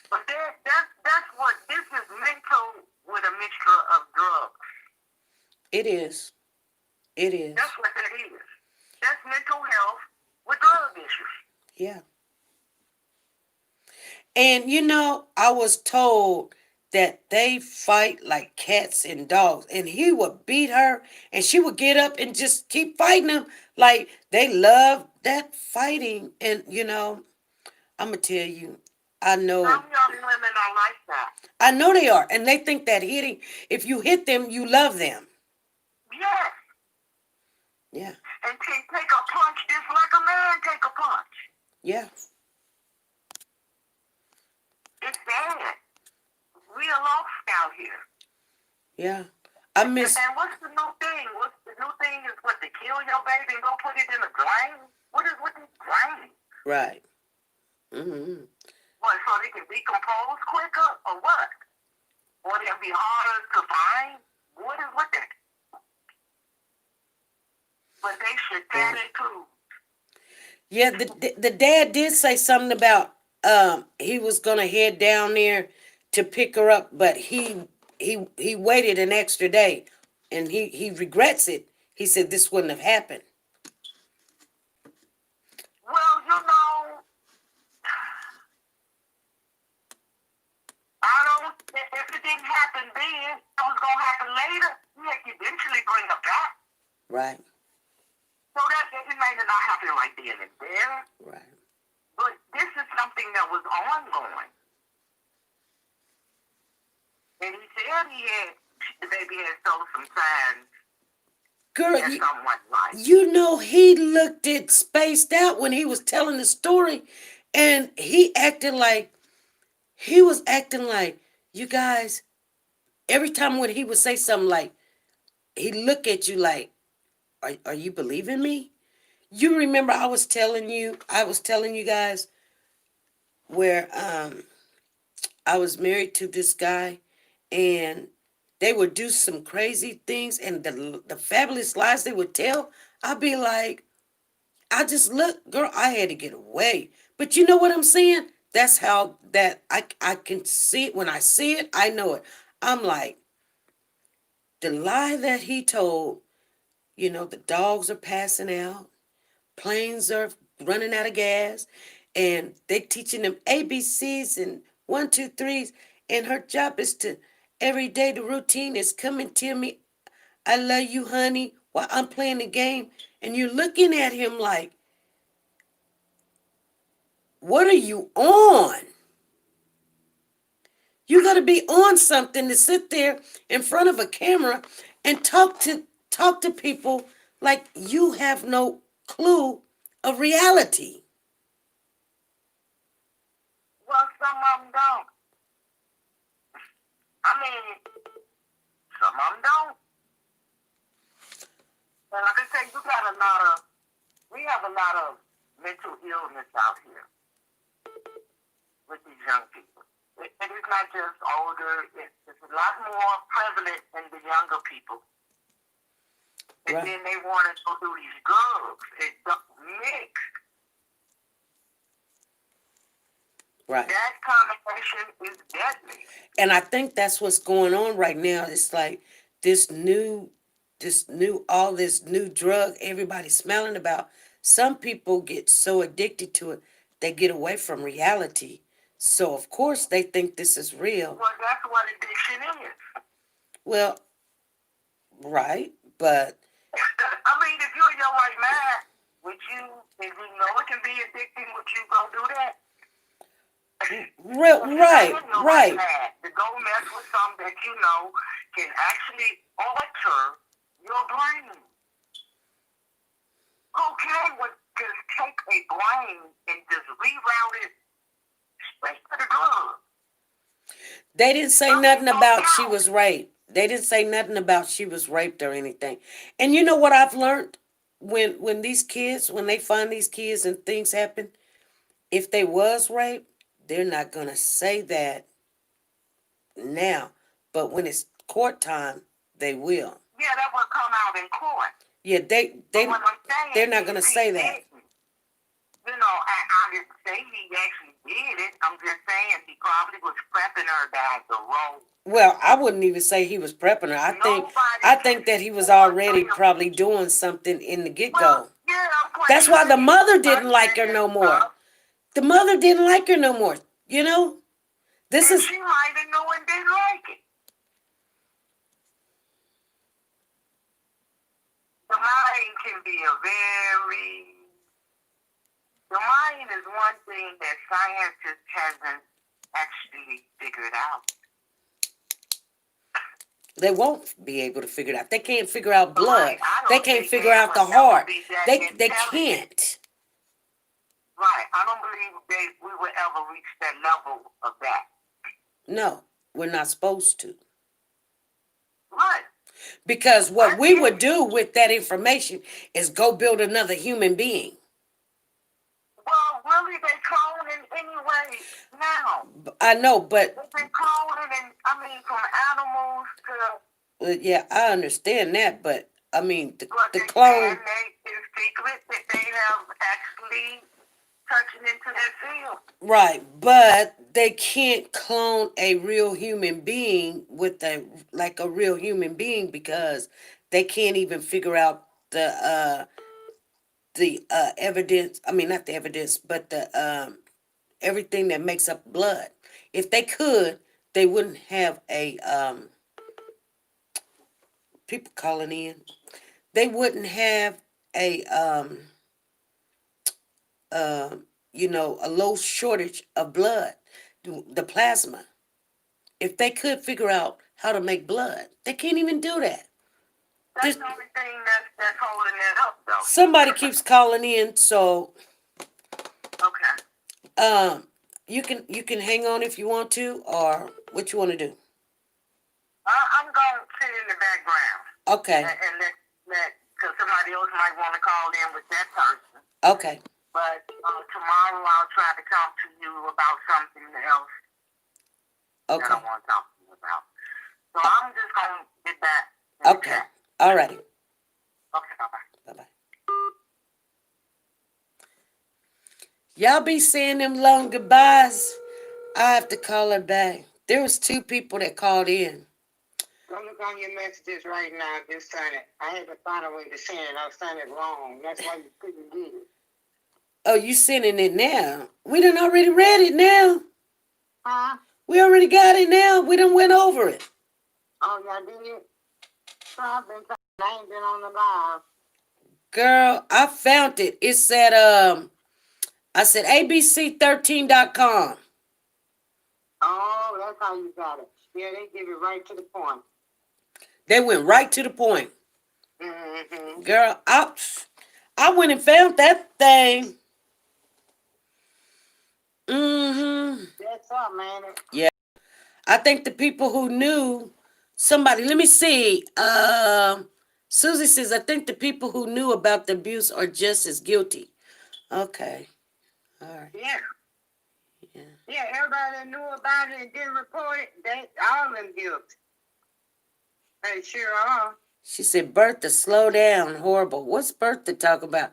But that's what this is, mental with a mixture of drugs. It is. That's what that is. That's mental health with drug issues. Yeah. And you know, I was told that they fight like cats and dogs, and he would beat her and she would get up and just keep fighting him. Like they love that fighting. And you know, I'm gonna tell you, I know some young women are like that. I know they are, and they think that hitting, if you hit them, you love them. Yes. Yeah. And can take a punch just like a man take a punch. Yeah. It's bad. We are lost out here. Yeah. I miss. And what's the new thing? What's the new thing is what, to kill your baby and go put it in a drain? What is with this drain? Right. What, so they can decompose quicker or what? Or they'll be harder to find? What is with that? But they should tell their clues. Yeah, the dad did say something about he was gonna head down there to pick her up, but he waited an extra day, and he regrets it. He said this wouldn't have happened. didn't happen then, it was gonna happen later. You have to eventually bring her back. Right. So that it may not happen right then and there. Right. But this is something that was ongoing. And he said the baby had showed some signs Girl, that someone liked. you know, he looked it spaced out when he was telling the story, and he was acting like, you guys, every time when he would say something like, he look at you like, are you believing me? You remember I was telling you guys where I was married to this guy, and they would do some crazy things, and the fabulous lies they would tell, I'd be like, I just look, girl, I had to get away. But you know what I'm saying? That's how that I can see it. When I see it, I know it. I'm like, the lie that he told, you know, the dogs are passing out, planes are running out of gas, and they teaching them ABCs and 1, 2, 3s, and her job is to every day the routine is come and tell me I love you, honey, while I'm playing the game, and you're looking at him like, what are you on? You got to be on something to sit there in front of a camera and talk to people like you have no clue of reality. Well, some of them don't. I mean, some of them don't. And like I say, we have a lot of mental illness out here with these young people. It is not just older, it's a lot more prevalent in the younger people. And Right. then they want to go do these drugs. It don't mix. Right. That combination is deadly. And I think that's what's going on right now. It's like this new drug everybody's smelling about. Some people get so addicted to it, they get away from reality. So of course they think this is real. Well, that's what addiction is. Well, right, but I mean, if you're in your right mind, if you know it can be addicting, would you go do that? right. To go mess with something that you know can actually alter your brain. Cocaine would just take a brain and just reroute it straight to the drug. They didn't say nothing about she was raped. They didn't say nothing about she was raped or anything. And you know what I've learned? When they find these kids and things happen, if they was raped, they're not going to say that now. But when it's court time, they will. Yeah, that will come out in court. Yeah, they're not going to say that. You know, I didn't say he actually did it. I'm just saying he probably was prepping her down the road. Well, I wouldn't even say he was prepping her. I think that he was already probably doing something in the get-go. Well, yeah, that's why the mother didn't like her no more. The mother didn't like her no more. You know? She might have known and didn't like it. The mind can be the mind is one thing that scientists hasn't actually figured out. They won't be able to figure it out. They can't figure out blood. They can't figure out the heart. They can't. Right. I don't believe we will ever reach that level of that. No, we're not supposed to. Right. Because what we would do with that information is go build another human being. Well, really, they cloning anyway now. I know, but they've been cloning, from animals to. Yeah, I understand that, but I mean the It's clone. secret that they have actually touching into that field. Right, but they can't clone a real human being with a real human being because they can't even figure out the evidence. I mean, not the evidence, but the everything that makes up blood. If they could, they wouldn't have a people calling in. They wouldn't have a a low shortage of blood, the plasma. If they could figure out how to make blood, they can't even do that. That's the only thing that's holding that up, though. Somebody keeps calling in, so Okay. you can hang on if you want to, or what you want to do. I'm going to sit in the background. Okay. And let because somebody else might want to call in with that person. Okay. But tomorrow I'll try to talk to you about something else that Okay. I want to talk to you about. So I'm just going to get back. Okay. All righty. Okay, bye-bye. Bye-bye. Y'all be saying them long goodbyes. I have to call her back. There was 2 people that called in. Go look on your messages right now. Just sign it. I had to find a way to send it. I signed it wrong. That's why you couldn't get it. Oh, you sending it now? We done already read it now. Huh? We already got it now. We done went over it. Oh, y'all did it? So I've been talking. I ain't been on the live. Girl, I found it. It said, I said abc13.com. Oh, that's how you got it. Yeah, they give it right to the point. They went right to the point. Mm-hmm. Girl, I went and found that thing. Mm-hmm. That's up, man. Yeah. I think the people who knew somebody, let me see. Susie says, I think the people who knew about the abuse are just as guilty. Okay. All right. Yeah. Yeah. Yeah, everybody that knew about it and didn't report it, they all of them guilty. They sure are. She said, Bertha, slow down. Horrible. What's Bertha talk about?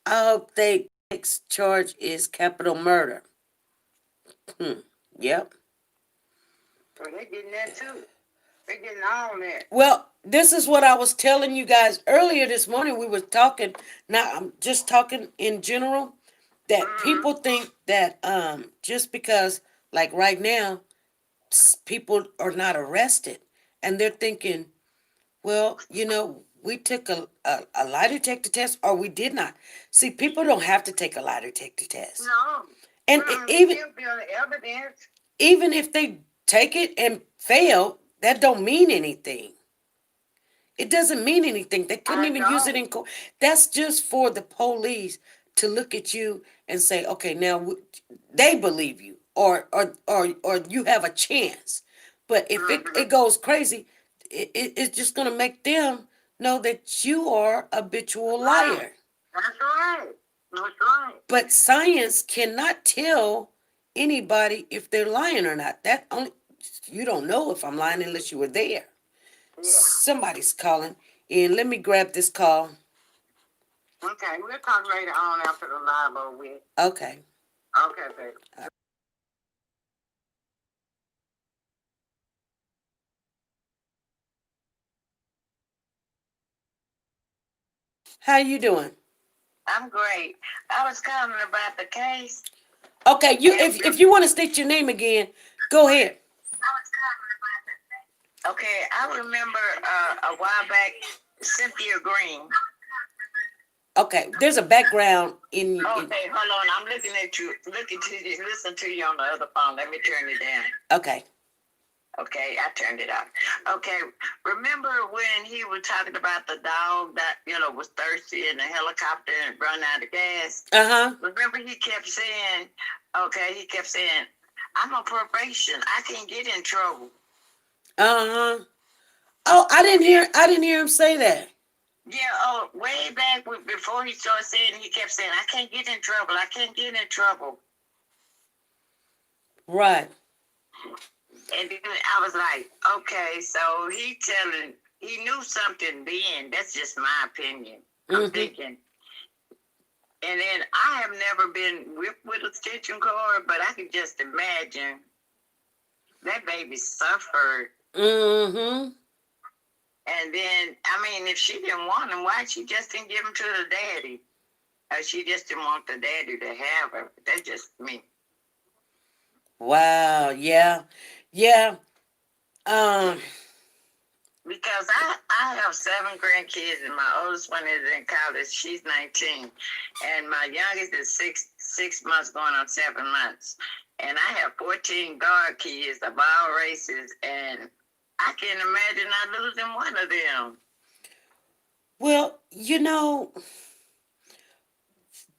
I hope they next charge is capital murder. Yep. Well, they getting that too. They getting all that. Well, this is what I was telling you guys earlier this morning. We were talking, now I'm just talking in general, that people think that just because, like right now, people are not arrested, and they're thinking, well, we took a lie detector test, or we did not. See, people don't have to take a lie detector test. No. And They still build evidence. even if they take it and fail, that don't mean anything. It doesn't mean anything. They couldn't even use it in court. That's just for the police to look at you and say, okay, now they believe you, or you have a chance. But if it goes crazy, it's just going to make them know that you are a habitual liar. That's right. That's right. But science cannot tell anybody if they're lying or not. You don't know if I'm lying unless you were there. Yeah. Somebody's calling, and let me grab this call. Okay, we'll talk later on after the live over with. Okay. Okay, baby. How you doing? I'm great. I was calling about the case. Okay, if you want to state your name again, go ahead. Okay, I remember a while back, Cynthia Green. Okay, there's a background in. Okay, hold on. I'm looking at you. Listen to you on the other phone. Let me turn it down. Okay. Okay, I turned it off. Okay, remember when he was talking about the dog that, was thirsty in the helicopter and run out of gas? Uh-huh. Remember he kept saying, I'm on probation. I can't get in trouble. Uh-huh. Oh, I didn't hear him say that. Yeah, way back before he started saying, he kept saying, I can't get in trouble. I can't get in trouble. Right. And then I was like, okay, so he knew something then. That's just my opinion. I'm thinking. And then I have never been whipped with a stitching cord, but I can just imagine that baby suffered. Mm-hmm. And then, if she didn't want him, why she just didn't give him to the daddy? Or she just didn't want the daddy to have her. That's just me. Wow, yeah. Yeah. Um. Because I have 7 grandkids, and my oldest one is in college. She's 19, and my youngest is six months, going on 7 months. And I have 14 guard kids of all races, and I can't imagine not losing one of them. Well,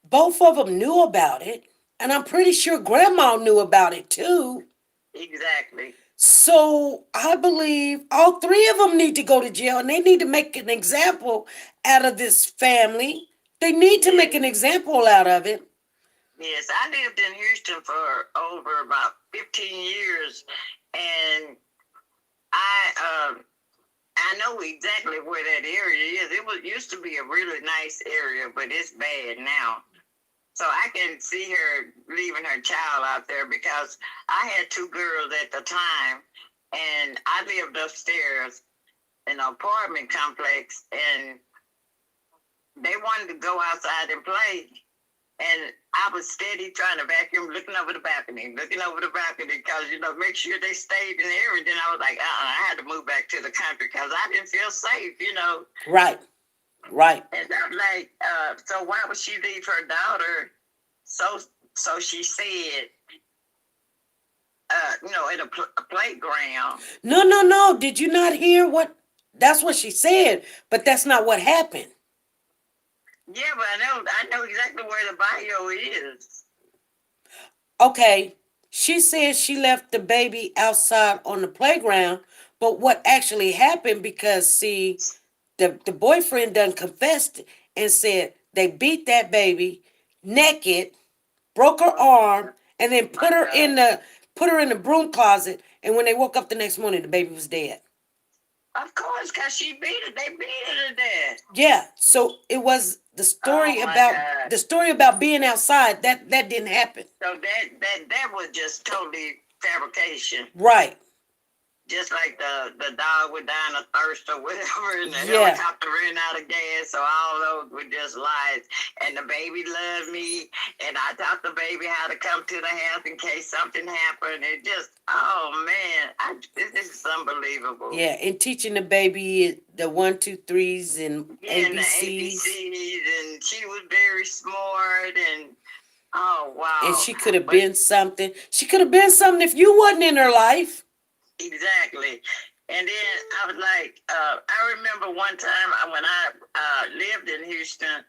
both of them knew about it, and I'm pretty sure Grandma knew about it too. Exactly. So I believe all three of them need to go to jail, and they need to make an example out of this family. They need to make an example out of it. Yes, I lived in Houston for over about 15 years, and I know exactly where that area is. It was used to be a really nice area, but it's bad now. So I can see her leaving her child out there because I had 2 girls at the time, and I lived upstairs in an apartment complex, and they wanted to go outside and play. And I was steady trying to vacuum, looking over the balcony, because, make sure they stayed in there. And then I was like, I had to move back to the country because I didn't feel safe. Right, right. And I'm like, so why would she leave her daughter? So she said, in a playground. No, no, no. Did you not hear what? That's what she said, but that's not what happened. Yeah, but I know exactly where the bio is. Okay, she said she left the baby outside on the playground, but what actually happened, because see, the boyfriend done confessed and said they beat that baby naked, broke her arm, and then put her in the broom closet, and when they woke up the next morning, the baby was dead. Of course, because they beat her to death. Yeah, so it was Oh my God. the story about being outside, that didn't happen. So that was just totally fabrication. Right. Just like the dog would die of thirst or whatever, and the Yeah. helicopter ran out of gas. So all those were just lies. And the baby loved me, and I taught the baby how to come to the house in case something happened. It just, oh man, this is unbelievable. Yeah, and teaching the baby the 1, 2, 3s and Yeah, and the ABCs. ABCs, and she was very smart, and oh wow. And she could have been something. She could have been something if you wasn't in her life. Exactly. And then I was like, I remember one time when I lived in Houston,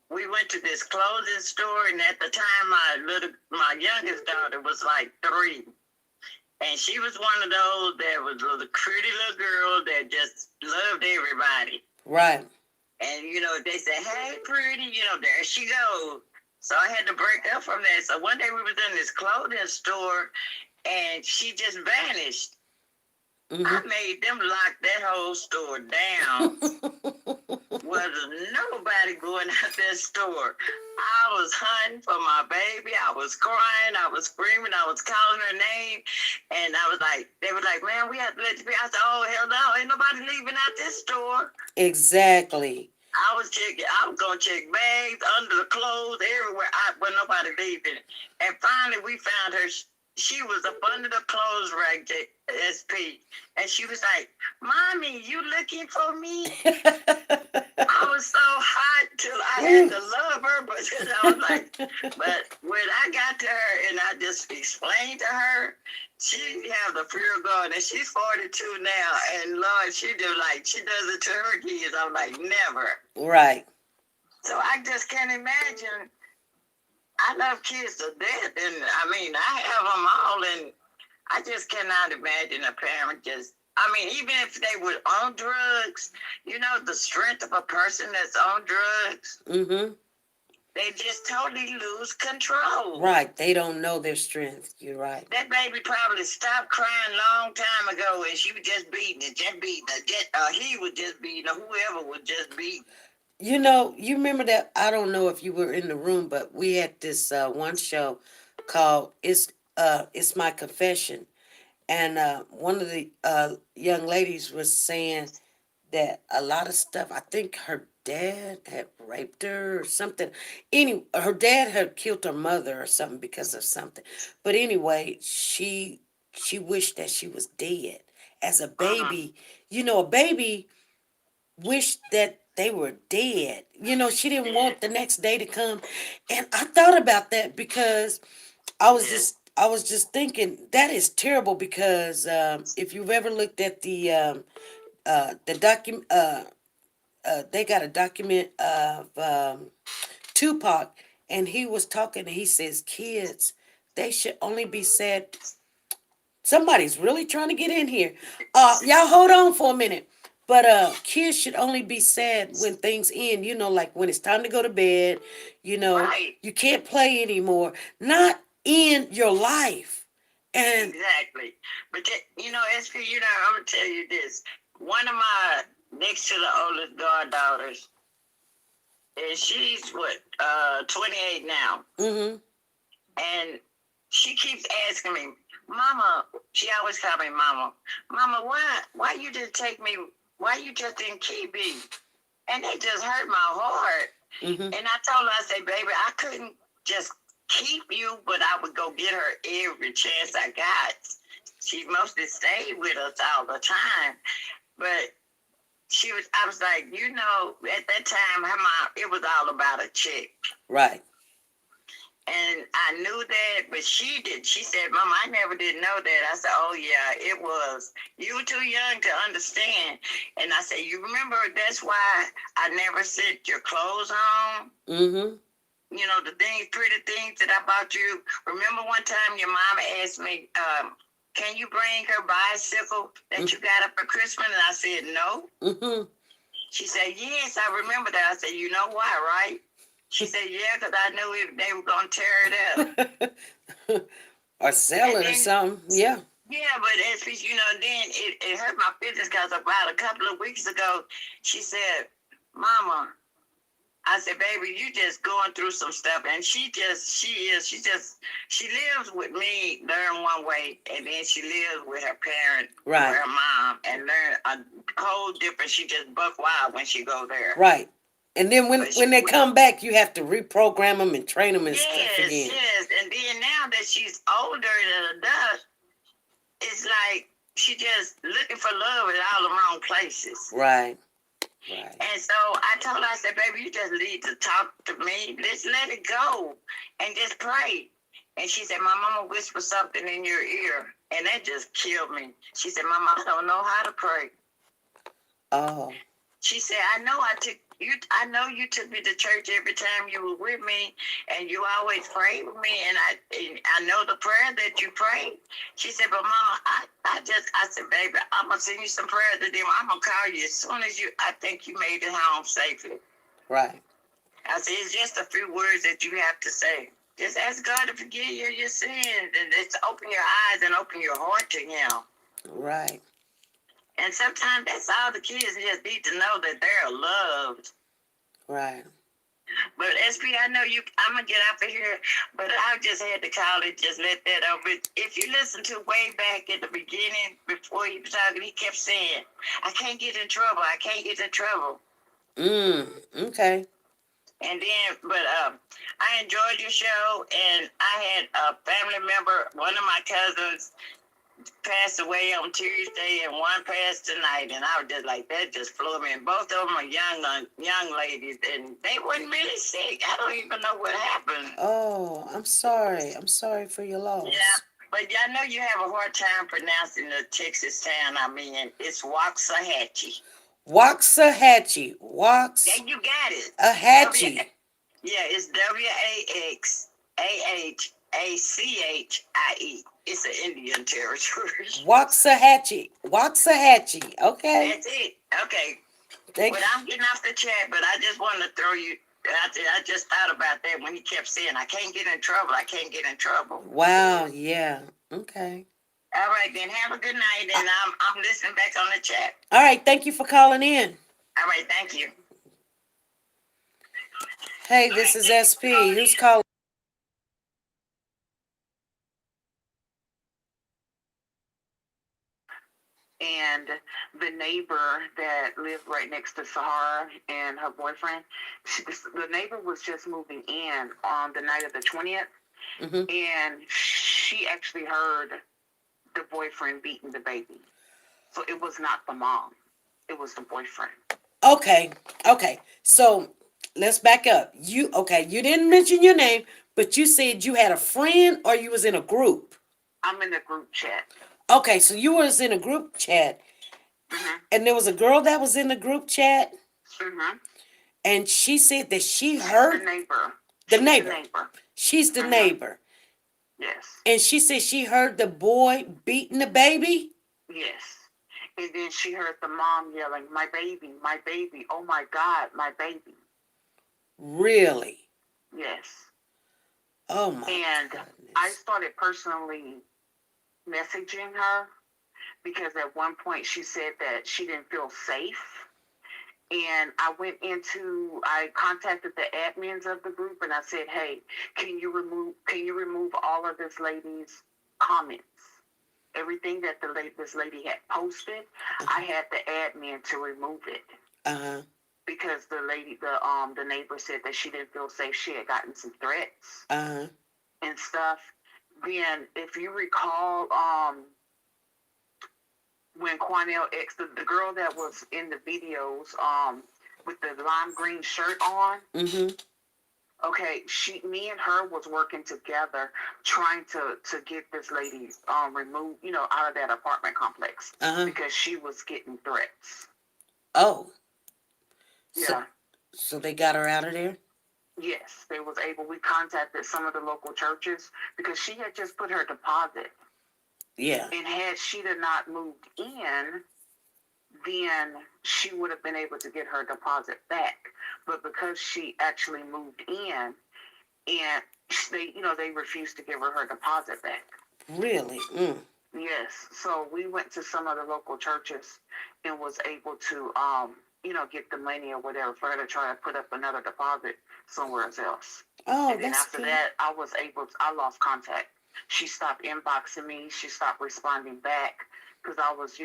we went to this clothing store, and at the time, my youngest daughter was like 3, and she was one of those that was a pretty little girl that just loved everybody. Right. And they say, "Hey, pretty," there she goes. So I had to break up from that. So one day we was in this clothing store, and she just vanished. Mm-hmm. I made them lock that whole store down. Wasn't nobody going out that store. I was hunting for my baby. I was crying. I was screaming. I was calling her name. And they were like, "Man, we have to let you be." I said, "Oh, hell no. Ain't nobody leaving out this store." Exactly. I was going to check bags, under the clothes, everywhere. Wasn't nobody leaving. And finally, we found her. She was up under the clothes rack, SP. And she was like, "Mommy, you looking for me?" I was so hot till I had to love her. But I was like, but when I got to her and I just explained to her, she have the fear of God, and she's 42 now. And Lord, she does it to her kids. I'm like, never. Right. So I just can't imagine. I love kids to death, and I mean, I have them all, and I just cannot imagine a parent just. I mean, even if they were on drugs, the strength of a person that's on drugs, Mm-hmm. they just totally lose control. Right. They don't know their strength. You're right. That baby probably stopped crying a long time ago, and she was just beating it, he was just beating it, whoever was just beating. You remember that? I don't know if you were in the room, but we had this one show called "It's My Confession," and one of the young ladies was saying that a lot of stuff. I think her dad had raped her or something. Her dad had killed her mother or something because of something. But anyway, she she wished that she was dead. As a baby, a baby wished that they were dead. She didn't want the next day to come. And I thought about that because I was just thinking that is terrible because if you've ever looked at the document they got a document of Tupac, and he was talking and he says kids, they should only be sad. Somebody's really trying to get in here. Y'all hold on for a minute. But kids should only be sad when things end, like when it's time to go to bed, Right. you can't play anymore. Not end your life. And Exactly. But SP, I'm gonna tell you this. One of my next to the oldest goddaughters, and she's 28 now, mhm. and she keeps asking me, Mama. She always call me Mama. Mama, why you didn't take me? Why you just didn't keep me? And they just hurt my heart. Mhm. And I told her, I said, baby, I couldn't just keep you, but I would go get her every chance I got. She mostly stayed with us all the time. But I was like, at that time, her mom, it was all about a check. Right. And I knew that, but she did. She said, Mama, I never did know that. I said, oh, yeah, it was. You were too young to understand. And I said, you remember, that's why I never sent your clothes home? Mhm. The pretty things that I bought you. Remember one time your mama asked me, can you bring her bicycle that you got up for Christmas? And I said, no. Mhm. She said, yes, I remember that. I said, you know why, right? She said, yeah, because I knew they were going to tear it up. Or sell it or something. Yeah. Yeah, but as then it hurt my feelings because about a couple of weeks ago, she said, Mama, I said, baby, you just going through some stuff. And she lives with me, learn one way, and then she lives with her parent, Right. with her mom, and learn a whole different, she just buck wild when she go there. Right. And then when they come back, you have to reprogram them and train them and stuff again. Yes. And then now that she's older and an adult, it's like she just looking for love in all the wrong places. Right. Right. And so I told her, I said, baby, you just need to talk to me. Let's let it go and just pray. And she said, my mama whispered something in your ear. And that just killed me. She said, Mama, I don't know how to pray. Oh. She said, I know you took me to church every time you were with me, and you always prayed with me, and I know the prayer that you prayed. She said, but Mama, I said, baby, I'm going to send you some prayers to them. I'm going to call you as soon as I think you made it home safely. Right. I said, it's just a few words that you have to say. Just ask God to forgive you your sins, and just open your eyes and open your heart to Him. Right. And sometimes that's all the kids just need to know, that they're loved. Right. But SP, I know I'm going to get out of here, but I just had to call it, just let that over. If you listen to way back at the beginning, before he was talking, he kept saying, I can't get in trouble. I can't get in trouble. Okay. And then, but I enjoyed your show, and I had a family member, one of my cousins, passed away on Tuesday, and one passed tonight, and I was just like, that just flew me. And both of them are young ladies, and they weren't really sick. I don't even know what happened. Oh, I'm sorry. I'm sorry for your loss. Yeah, but I know you have a hard time pronouncing the Texas town I'm in. It's Waxahachie. Waxahachie. Yeah, you got it. Waxahachie. Yeah, it's Waxahachie. It's an Indian territory. Waxahachie. Waxahachie. Okay. That's it. Okay. Thank But I'm getting off the chat, but I just wanted to throw you out there. I just thought about that when he kept saying, I can't get in trouble. I can't get in trouble. Wow. Yeah. Okay. All right, then. Have a good night, and I'm listening back on the chat. All right. Thank you for calling in. All right, thank you. Hey, this is SP. Who's calling? And the neighbor that lived right next to Sahara and her boyfriend, the neighbor was just moving in on the night of the 20th, Mm-hmm. and she actually heard the boyfriend beating the baby. So it was not the mom. It was the boyfriend. Okay. Okay. So let's back up. You didn't mention your name, but you said you had a friend or you was in a group. I'm in the group chat. Okay, so you was in a group chat and there was a girl that was in the group chat and she said that she heard The neighbor. the She's neighbor. The neighbor. She's the neighbor. Yes. And she said she heard the boy beating the baby. Yes. And then she heard the mom yelling, my baby, oh my God, my baby. Really? Yes. Oh my And goodness. I started personally messaging her because at one point she said that she didn't feel safe. And I contacted the admins of the group and I said, hey, can you remove all of this lady's comments? Everything that this lady had posted, I had the admin to remove it. Because the lady, the neighbor said that she didn't feel safe. She had gotten some threats and stuff. Then, if you recall, when Quanell X, the girl that was in the videos, with the lime green shirt on. Okay, me and her was working together, trying to get this lady removed, out of that apartment complex because she was getting threats. Oh. Yeah. So they got her out of there? Yes, they was able. We contacted some of the local churches because she had just put her deposit. Yeah. And had she not moved in, then she would have been able to get her deposit back. But because she actually moved in, and they refused to give her deposit back. Really? Yes. So we went to some of the local churches and was able to, get the money or whatever for her to try to put up another deposit somewhere else. Oh, and then that's after good. that, I lost contact. She stopped inboxing me. She stopped responding back because I was,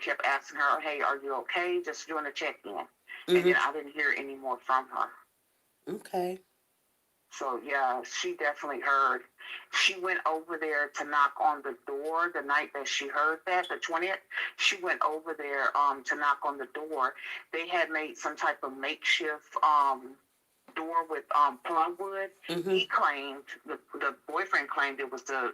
kept asking her, hey, are you okay? Just doing a check-in. And then I didn't hear any more from her. Okay. So, yeah, she definitely heard. She went over there to knock on the door the night that she heard that, the 20th. She went over there to knock on the door. They had made some type of makeshift door with plywood. He claimed, the boyfriend claimed it was to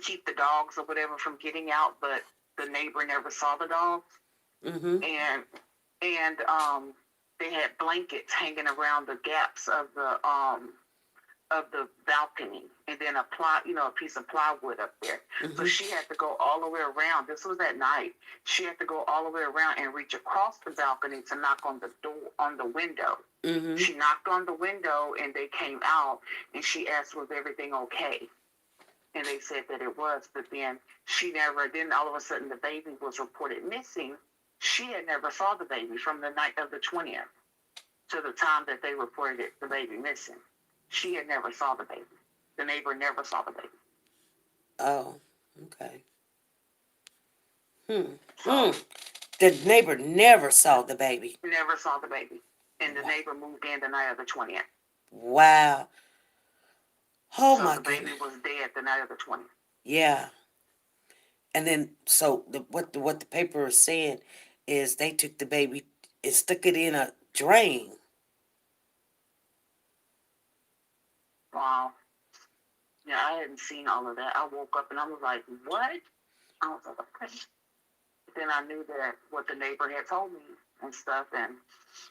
keep the dogs or whatever from getting out, but the neighbor never saw the dogs. And they had blankets hanging around the gaps of the balcony, and then a piece of plywood up there. So she had to go all the way around. This was at night. She had to go all the way around and reach across the balcony to knock on the door, on the window. She knocked on the window, and they came out, and she asked, was everything okay? And they said that it was, but then then all of a sudden the baby was reported missing. She had never saw the baby from the night of the 20th to the time that they reported the baby missing. She had never saw the baby. The neighbor never saw the baby. Oh, okay. The neighbor never saw the baby. Never saw the baby. And the neighbor moved in the night of the 20th. Wow. Oh, so my the goodness. baby was dead the night of the 20th. Yeah. And then, so what the paper is saying is they took the baby and stuck it in a drain. Wow. Yeah, I hadn't seen all of that. I woke up and I was like, what? I was like, okay. Then I knew that what the neighbor had told me and stuff. And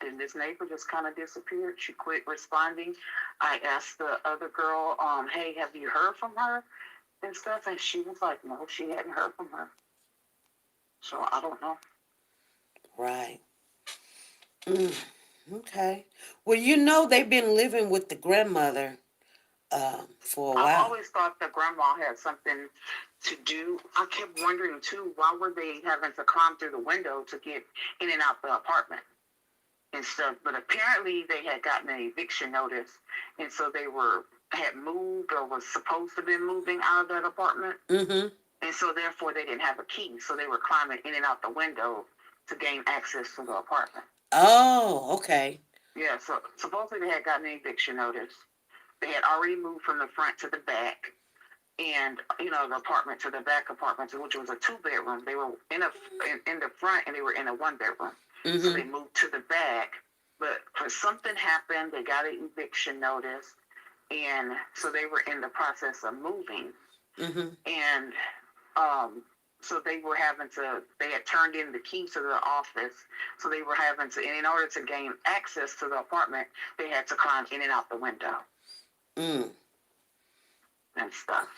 then this neighbor just kind of disappeared. She quit responding. I asked the other girl, hey, have you heard from her and stuff? And she was like, no, she hadn't heard from her. So I don't know. Right. Okay. Well, they've been living with the grandmother for a while. I've always thought that grandma had something to do. I kept wondering, too, why were they having to climb through the window to get in and out the apartment and stuff? But apparently they had gotten an eviction notice, and so they had moved or was supposed to be moving out of that apartment. And so, therefore, they didn't have a key, so they were climbing in and out the window to gain access to the apartment. Oh, okay. Yeah, so supposedly they had gotten an eviction notice. They had already moved from the front to the back. and the apartment to the back apartment, which was a 2-bedroom. They were in the front, and they were in a 1-bedroom. So they moved to the back, but for something happened, they got an eviction notice, and so they were in the process of moving, and so they had turned in the key to the office, so they were having to, and in order to gain access to the apartment, they had to climb in and out the window and stuff,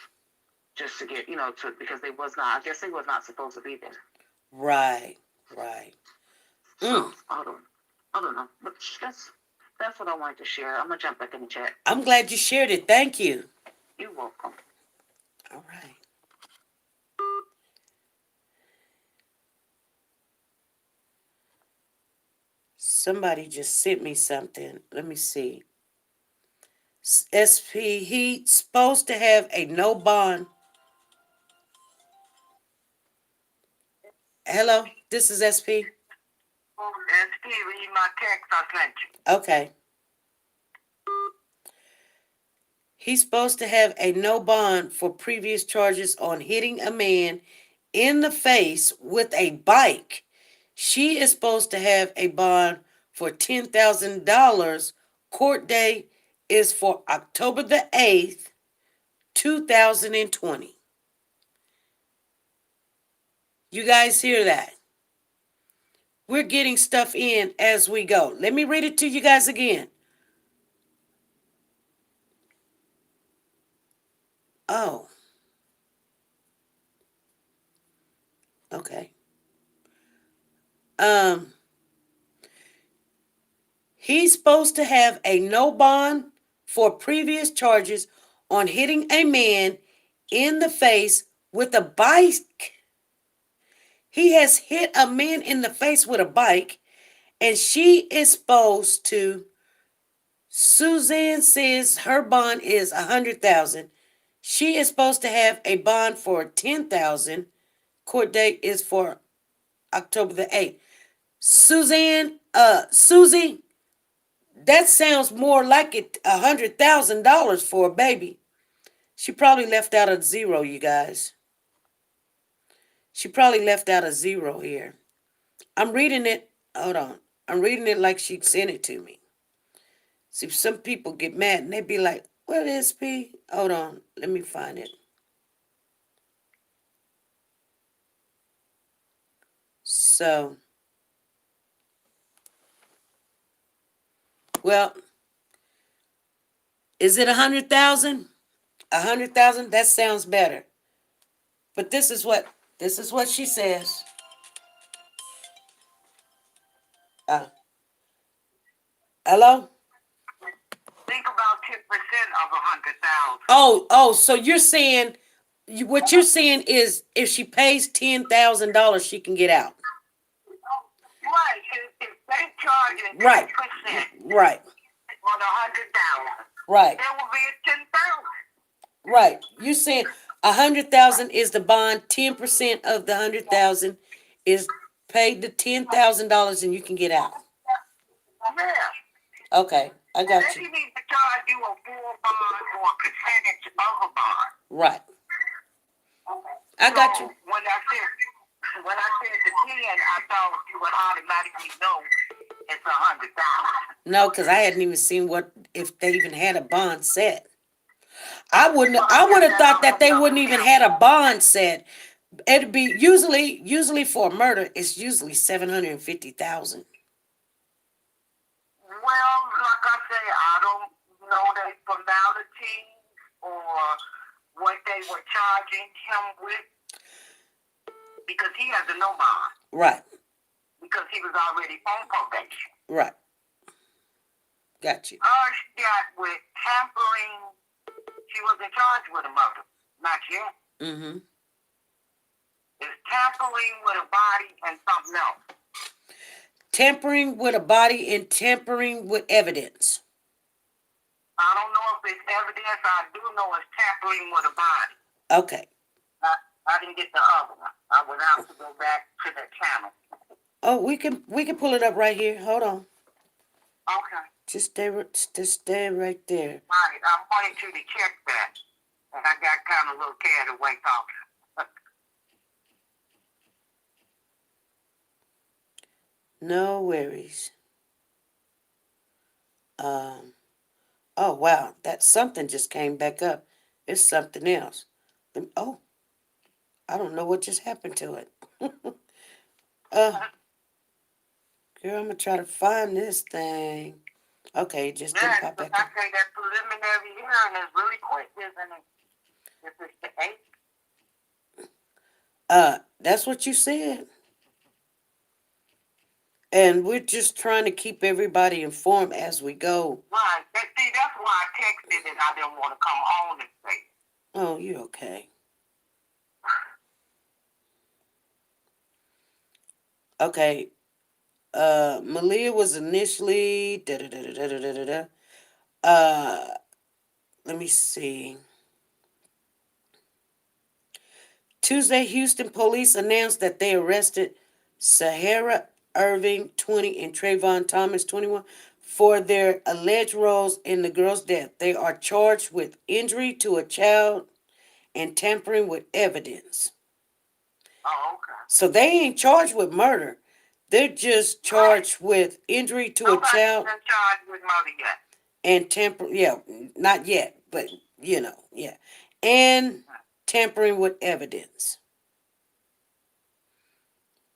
just to get, because I guess they was not supposed to be there. Right. So, I don't know, but that's what I wanted to share. I'm gonna jump back in the chat. I'm glad you shared it. Thank you. You're welcome. All right. Somebody just sent me something. Let me see. SP, he's supposed to have a no bond. Hello, this is SP. SP, read my text I sent you. Okay. He's supposed to have a no bond for previous charges on hitting a man in the face with a bike. She is supposed to have a bond for $10,000. Court date is for October the 8th, 2020. You guys hear that? We're getting stuff in as we go. Let me read it to you guys again. Oh. Okay. He's supposed to have a no bond for previous charges on hitting a man in the face with a bike. He has hit a man in the face with a bike, and she is supposed to. Suzanne says her bond is $100,000. She is supposed to have a bond for $10,000. Court date is for October the 8th. Susie, that sounds more like it $100,000 for a baby. She probably left out a zero, you guys. She probably left out a zero here. I'm reading it. Hold on. I'm reading it like she sent it to me. See, some people get mad and they be like, what is P? Hold on. Let me find it. So, well, is it 100,000? 100,000? That sounds better. But this is what she says. Hello? Think about 10% of 100,000. Oh, so you're saying, what you're saying is if she pays $10,000, she can get out. Right. If they charging 10% Right. Right. on 100,000, Right. there will be a 10,000. Right. You're saying 100,000 is the bond, 10% of the 100,000 is paid the $10,000 and you can get out. Yeah. Okay, I got Then you. you need to charge you a full bond or a percentage of a bond. Right. I got you. When I said the 10, I thought you would automatically know it's 100,000. No, because I hadn't even seen if they even had a bond set. I would have thought that they wouldn't even had a bond set. It'd be usually for a murder, it's usually $750,000. Well, like I say, I don't know the formality or what they were charging him with because he has a no bond. Right. Because he was already on probation. Right. Got you. She got with tampering. She wasn't charged with a murder. Not yet. Mm-hmm. It's tampering with a body and something else. Tampering with a body and tampering with evidence. I don't know if it's evidence. I do know it's tampering with a body. Okay. I didn't get the other one. I would have to go back to the channel. Oh, we can pull it up right here. Hold on. Okay. Just stay right there. Right. I wanted you to check that. And I got kind of a little carried away talking. No worries. Oh wow, that something just came back up. It's something else. Oh, I don't know what just happened to it. uh, Girl, I'm gonna try to find this thing. Okay, it just didn't pop back I up. say that preliminary hearing is really quick, isn't it? If it's the 8th. That's what you said. And we're just trying to keep everybody informed as we go. Right. See, that's why I texted and I didn't want to come on and say. Oh, you okay? Okay. Malia was initially let me see. Tuesday, Houston police announced that they arrested Sahara Irving, 20, and Trayvon Thomas, 21, for their alleged roles in the girl's death. They are charged with injury to a child and tampering with evidence. Oh, okay. So they ain't charged with murder. They're just charged with injury to a child. Nobody's been charged with murder yet. And not yet, but yeah. And tampering with evidence.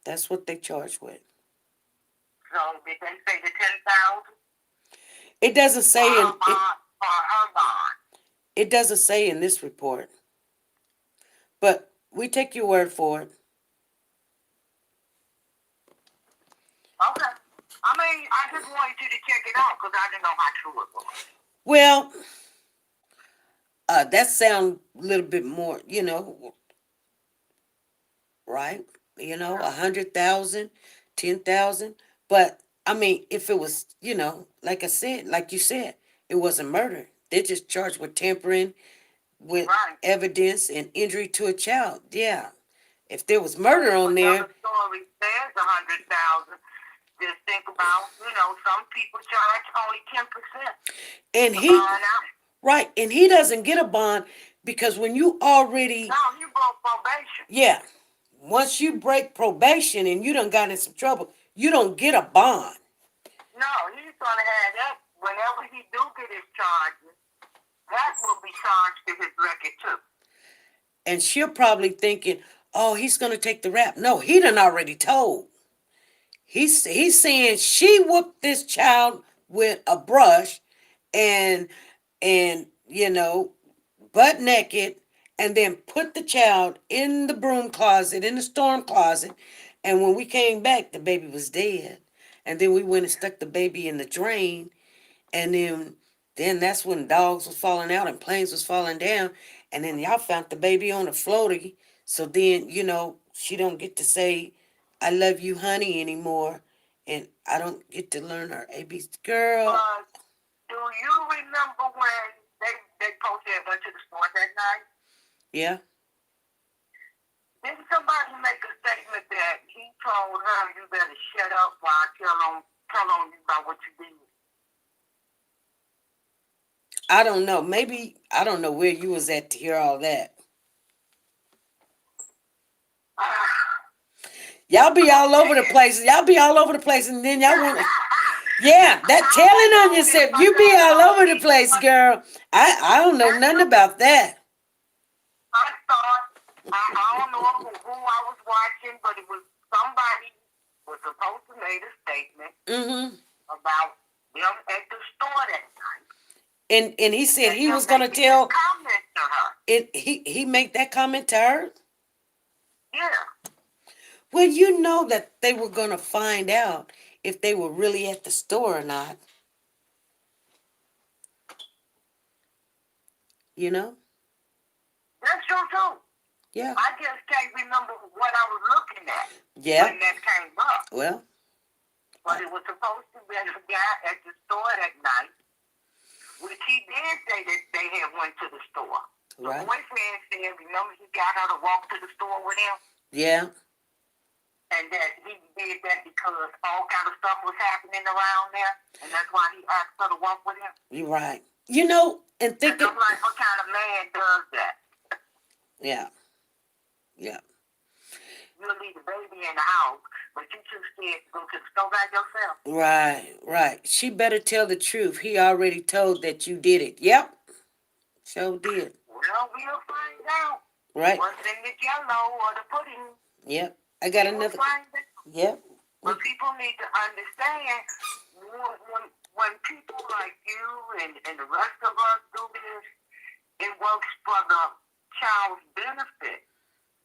That's what they charged with. So did they say the 10,000? It doesn't say for her bond. it doesn't say in this report. But we take your word for it. Okay. I mean, I just wanted you to check it out because I didn't know how true it was. Well, that sounds a little bit more, right? 100,000, 10,000. But I mean, if it was, like you said, it wasn't murder. They're just charged with tampering with evidence and injury to a child. Yeah. If there was murder on there. The story says 100,000. Just think about, some people charge only 10%. And and he doesn't get a bond because when you already. No, you broke probation. Yeah. Once you break probation and you done got in some trouble, you don't get a bond. No, he's going to have that whenever he do get his charges. That will be charged to his record too. And she'll probably thinking, oh, he's going to take the rap. No, he done already told. He's saying she whooped this child with a brush and butt naked, and then put the child in the broom closet, in the storm closet. And when we came back, the baby was dead. And then we went and stuck the baby in the drain. And then that's when dogs was falling out and planes was falling down. And then y'all found the baby on the floaty. So then, she don't get to say, I love you, honey, anymore. And I don't get to learn her ABC. Girl. Do you remember when they posted went to the store that night? Yeah. Didn't somebody make a statement that he told her, you better shut up while I tell on you about what you did? I don't know. Maybe, I don't know where you was at to hear all that. Y'all be all over the place. Y'all be all over the place, and then y'all want to... Yeah, that telling on yourself. You be all over the place, girl. I don't know nothing about that. I thought, I don't know who I was watching, but it was somebody was supposed to make a statement about them at the store that night. And he said he was going to tell... comment to her. He made that comment to her? Yeah. Well, you know that they were going to find out if they were really at the store or not. You know? That's true, too. Yeah. I just can't remember what I was looking at when that came up. Well. But it was supposed to be a guy at the store that night, which he did say that they had went to the store. Right. The boyfriend said, remember he got her to walk to the store with him? Yeah. And that he did that because all kind of stuff was happening around there, and that's why he asked her to walk with him. You're right. And think I'm it, like, what kind of man does that? yeah, yeah, You leave the baby in the house, but you too scared to go to the store by yourself. right. She better tell the truth. He already told that you did it. Yep, sure did. Well, we'll find out. Right, What's in the jello or the pudding? yep. I got We'll another, find out. yep, But people need to understand when people like you and the rest of us do this, it works for the child's benefit.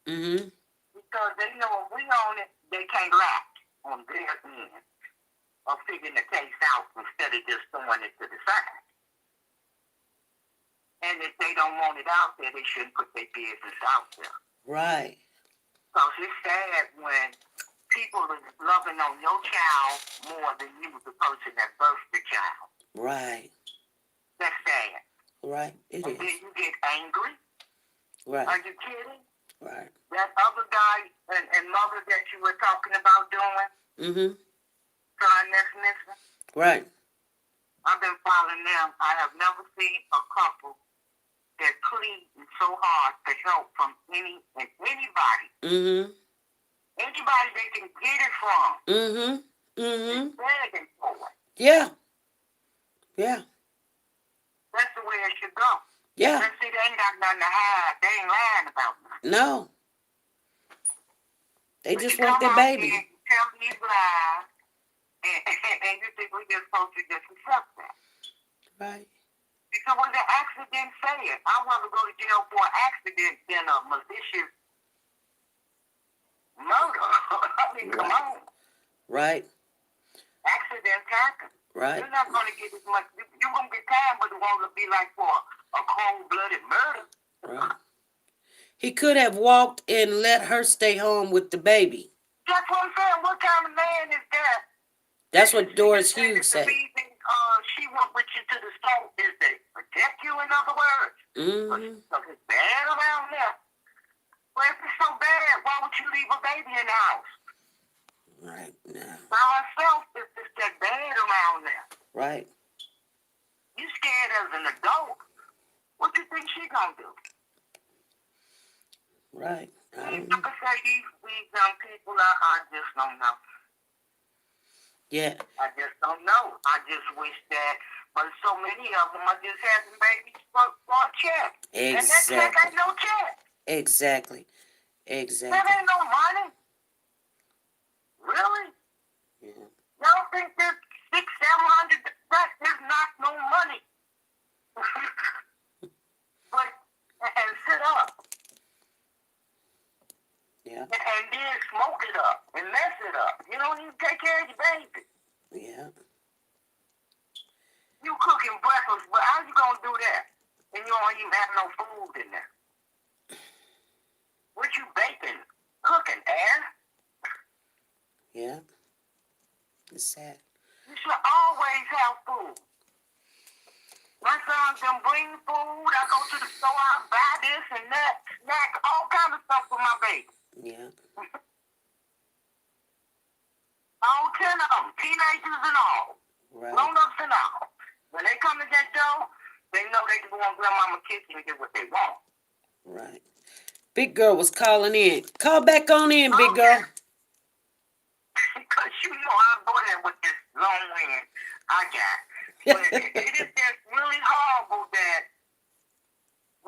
mm-hmm, Because they know if we own it, they can't laugh on their end of figuring the case out instead of just throwing it to the side. And if they don't want it out there, they shouldn't put their business out there. right, Because it's sad when people are loving on your child more than you, the person that birthed the child. right, That's sad. right, it And then is, you get angry. Are right, you kidding? right, That other guy and mother that you were talking about doing, mm-hmm, son that's missing, right, I've been following them. I have never seen a couple that pleading so hard for help from anybody. mm-hmm, Anybody they can get it from. mm-hmm, mm-hmm, They're begging for it. yeah, That's the way it should go. yeah, And see, they ain't got nothing to hide. They ain't lying about nothing. no. They But just you want come their out baby. here, you tell these lies, and you think we're just supposed to just accept that. Right, Because when the accident say it, I'd rather go to jail for an accident than a malicious murder. I mean, come on. right, Accidents happen. right, You're not going to get as much. You're going to get time, but it won't be like for a cold-blooded murder. right. He could have walked and let her stay home with the baby. That's what I'm saying. What kind of man is that? That's what Doris You Hughes said said. the reason she went with you to the store is to protect you, in other words. Mm-hmm, Because it's bad around there. Well, if it's so bad, why would you leave a baby in the house? right, now, By herself, if it's that bad around there. right, You scared as an adult. What you think she gonna do? right. I don't Like know. I say, these young people, I just don't know. Yeah, I just don't know. I just wish that, but so many of them are just having babies for a check. And that check ain't no check. exactly, That exactly. ain't no money. Really? Yeah. Y'all think that $600-700, that is not no money. But, and sit up. Yeah, And then smoke it up and mess it up. You don't even take care of your baby. yeah, You cooking breakfast, but how you gonna do that? And you don't even have no food in there. What you baking? Cooking, air? yeah. It's sad. You should always have food. My son can bring food. I go to the store, I buy this and that, snack, all kind of stuff for my baby. Yeah, All 10 of them, teenagers and all, right, grown-ups and all. When they come to that door, they know they can go in grandmama's kitchen and get what they want. right. Big girl was calling in. Call back on in, big girl. Because you know I'm going with this long wind I got. But it is just really horrible that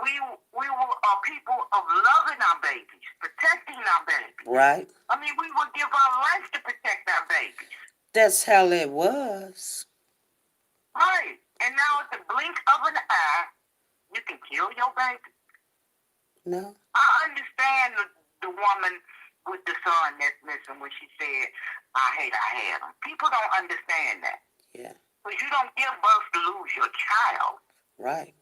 we are people of loving our babies, protecting our babies. Right. I mean, we would give our life to protect our babies. That's how it was. Right. And now at the blink of an eye, you can kill your baby. No. I understand the woman with the son that's missing when she said, I had him. People don't understand that. Yeah. Because you don't give birth to lose your child. Right.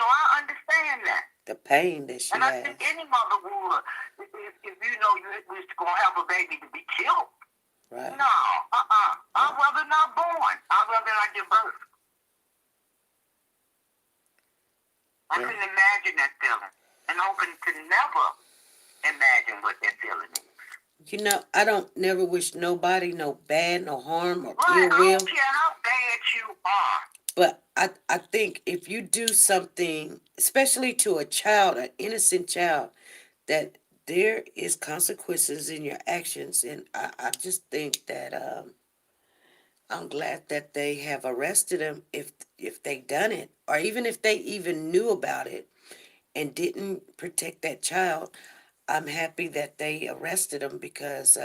So I understand that. The pain that she And I has. think any mother would, if you know you was going to have a baby to be killed. Right. No, I'd rather not born. I'd rather not give birth. I Yeah. couldn't imagine that feeling. And hoping to never imagine what that feeling is. You know, I don't never wish nobody no bad, no harm, or Right, ill I will. don't care how bad that you are. But I think if you do something, especially to a child, an innocent child, that there is consequences in your actions. And I just think that I'm glad that they have arrested him if they done it, or even if they even knew about it and didn't protect that child. I'm happy that they arrested him because,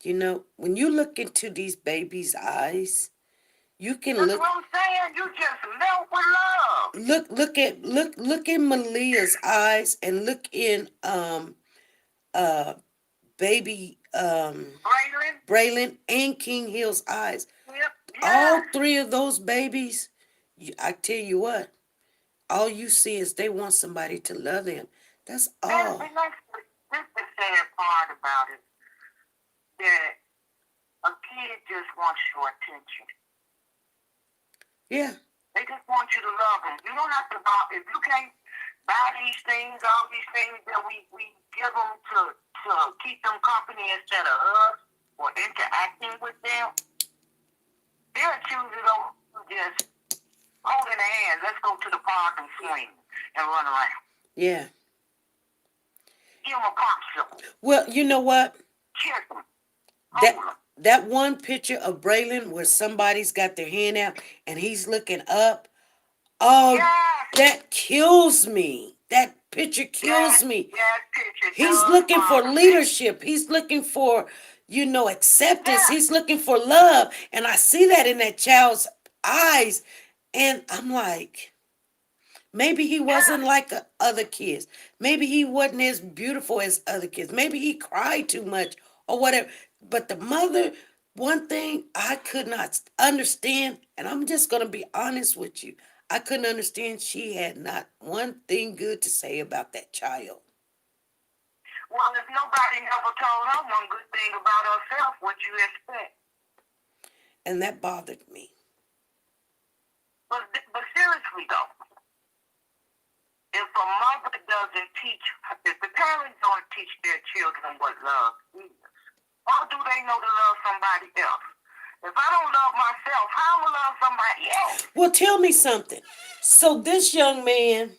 when you look into these babies' eyes, you can That's look. what I'm saying. You just melt with love. Look in Malia's eyes and look in uh baby Braylon and King Hill's eyes. Yep. All Yes. three of those babies, I tell you what, all you see is they want somebody to love them. That's all. And that's the sad part about it. That a kid just wants your attention. Yeah. They just want you to love them. You don't have to buy, if you can't buy these things, all these things that we give them to keep them company instead of us or interacting with them, they'll choose it over just holding their hands. Let's go to the park and swing and run around. Yeah. Give them a popsicle. Well, you know what? Kiss them. That one picture of Braylon where somebody's got their hand out and he's looking up. Oh, yes. That kills me. That picture kills me. That picture He's looking for leadership. He's looking for, acceptance. Yeah. He's looking for love. And I see that in that child's eyes. And I'm like, maybe he wasn't like other kids. Maybe he wasn't as beautiful as other kids. Maybe he cried too much or whatever. But the mother, one thing I could not understand, and I'm just going to be honest with you, I couldn't understand she had not one thing good to say about that child. Well, if nobody ever told her one good thing about herself, what you expect? And that bothered me. But seriously though, if a mother doesn't teach, if the parents don't teach their children what love is, how do they know to love somebody else? If I don't love myself, how am I love somebody else? Well, tell me something. So this young man,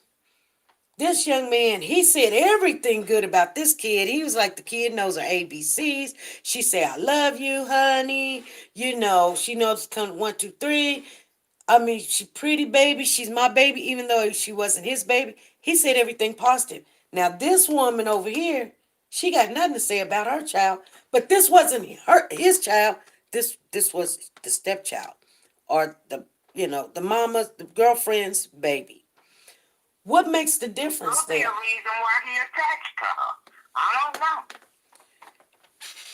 he said everything good about this kid. He was like, the kid knows her ABCs. She said, I love you, honey. She knows count 1, 2, 3. I mean, she pretty baby. She's my baby, even though she wasn't his baby. He said everything positive. Now, this woman over here, she got nothing to say about her child. But this wasn't his child. This was the stepchild, or the mama's, the girlfriend's baby. What makes the difference there? Could be a reason why he attached to her. I don't know.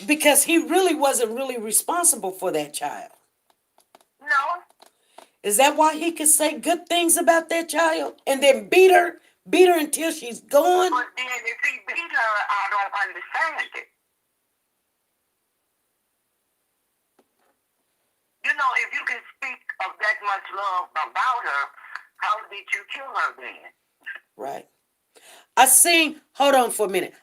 Because he really wasn't really responsible for that child. No. Is that why he could say good things about that child and then beat her until she's gone? But then if he beat her, I don't understand it. If you can speak of that much love about her, how did you kill her then? Right. Hold on for a minute.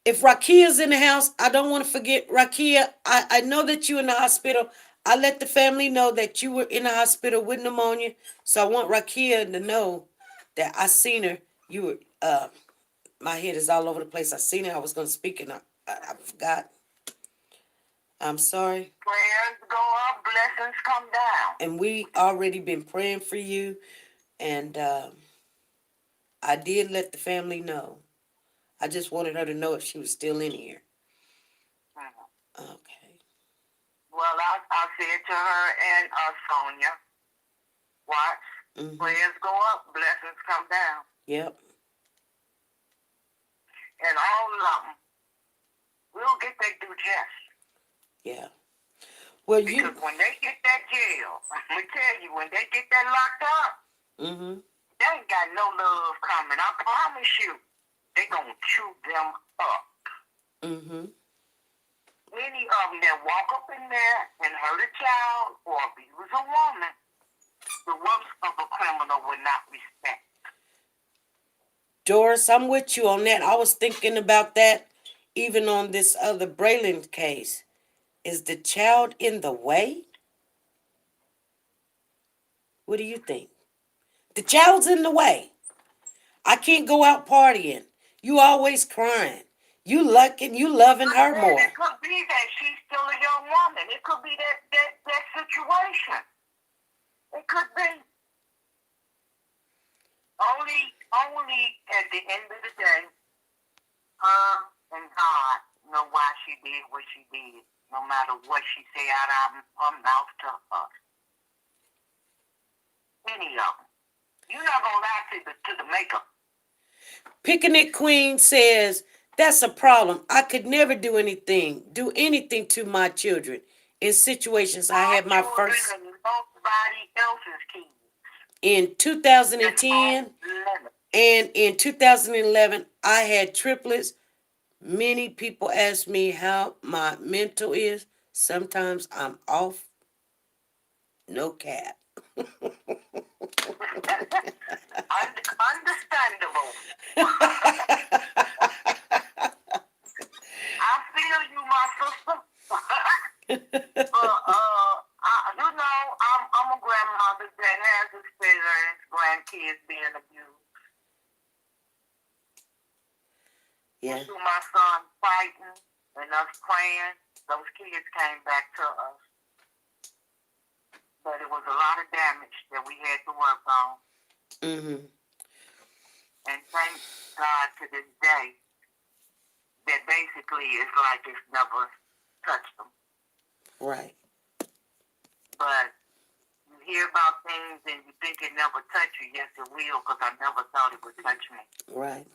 If Rakia's in the house, I don't want to forget, Rakia, I know that you're in the hospital. I let the family know that you were in the hospital with pneumonia. So I want Rakia to know that I seen her. You were, my head is all over the place. I seen her. I was going to speak and I forgot. I'm sorry. Prayers go up, blessings come down. And we already been praying for you. And I did let the family know. I just wanted her to know if she was still in here. Mm-hmm. Okay. Well, I said to her and Sonia, watch, prayers go up, blessings come down. Yep. And all of them will get their due just. Yeah. Well, because when they get that jail, I'm going to tell you, when they get that locked up, they ain't got no love coming. I promise you, they going to chew them up. Any of them that walk up in there and hurt a child or abuse a woman, the works of a criminal will not respect. Doris, I'm with you on that. I was thinking about that even on this other Braylon case. Is the child in the way? What do you think? The child's in the way. I can't go out partying. You always crying. You loving her more. It could be that she's still a young woman. It could be that situation. It could be. Only at the end of the day, her and God know why she did what she did, no matter what she say out of her mouth to us. Any of them. You're not gonna lie to the maker. Picnic Queen says, that's a problem. I could never do anything to my children. In situations I had my first Nobody else's kids. in 2010 and in 2011 I had triplets. Many people ask me how my mental is. Sometimes I'm off. No cap. Understandable. I feel you, my sister. I'm a grandmother that has experienced grandkids being abused. Yeah. Through my son fighting and us praying, those kids came back to us. But it was a lot of damage that we had to work on. Mm-hmm. And thank God to this day that basically it's like it's never touched them. Right. But you hear about things and you think it never touched you. Yes, it will, because I never thought it would touch me. Right.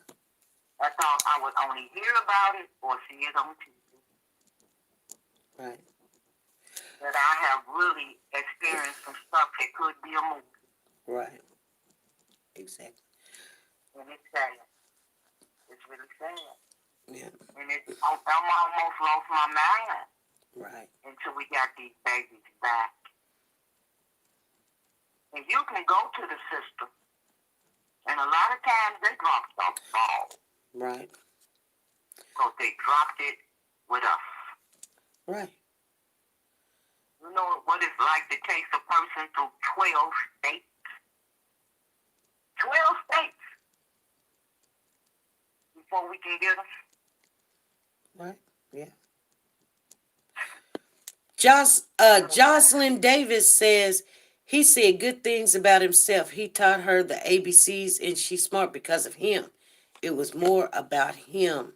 I thought I would only hear about it or see it on TV. Right. That I have really experienced some stuff that could be a movie. Right. Exactly. And it's sad. It's really sad. Yeah. And I'm almost lost my mind. Right. Until we got these babies back. And you can go to the system, and a lot of times they drop the ball. Right. Because they dropped it with us. Right. You know what it's like to take a person through 12 states? 12 states before we can get them. Right. Yeah. Jocelyn Davis says he said good things about himself. He taught her the ABCs and she's smart because of him. It was more about him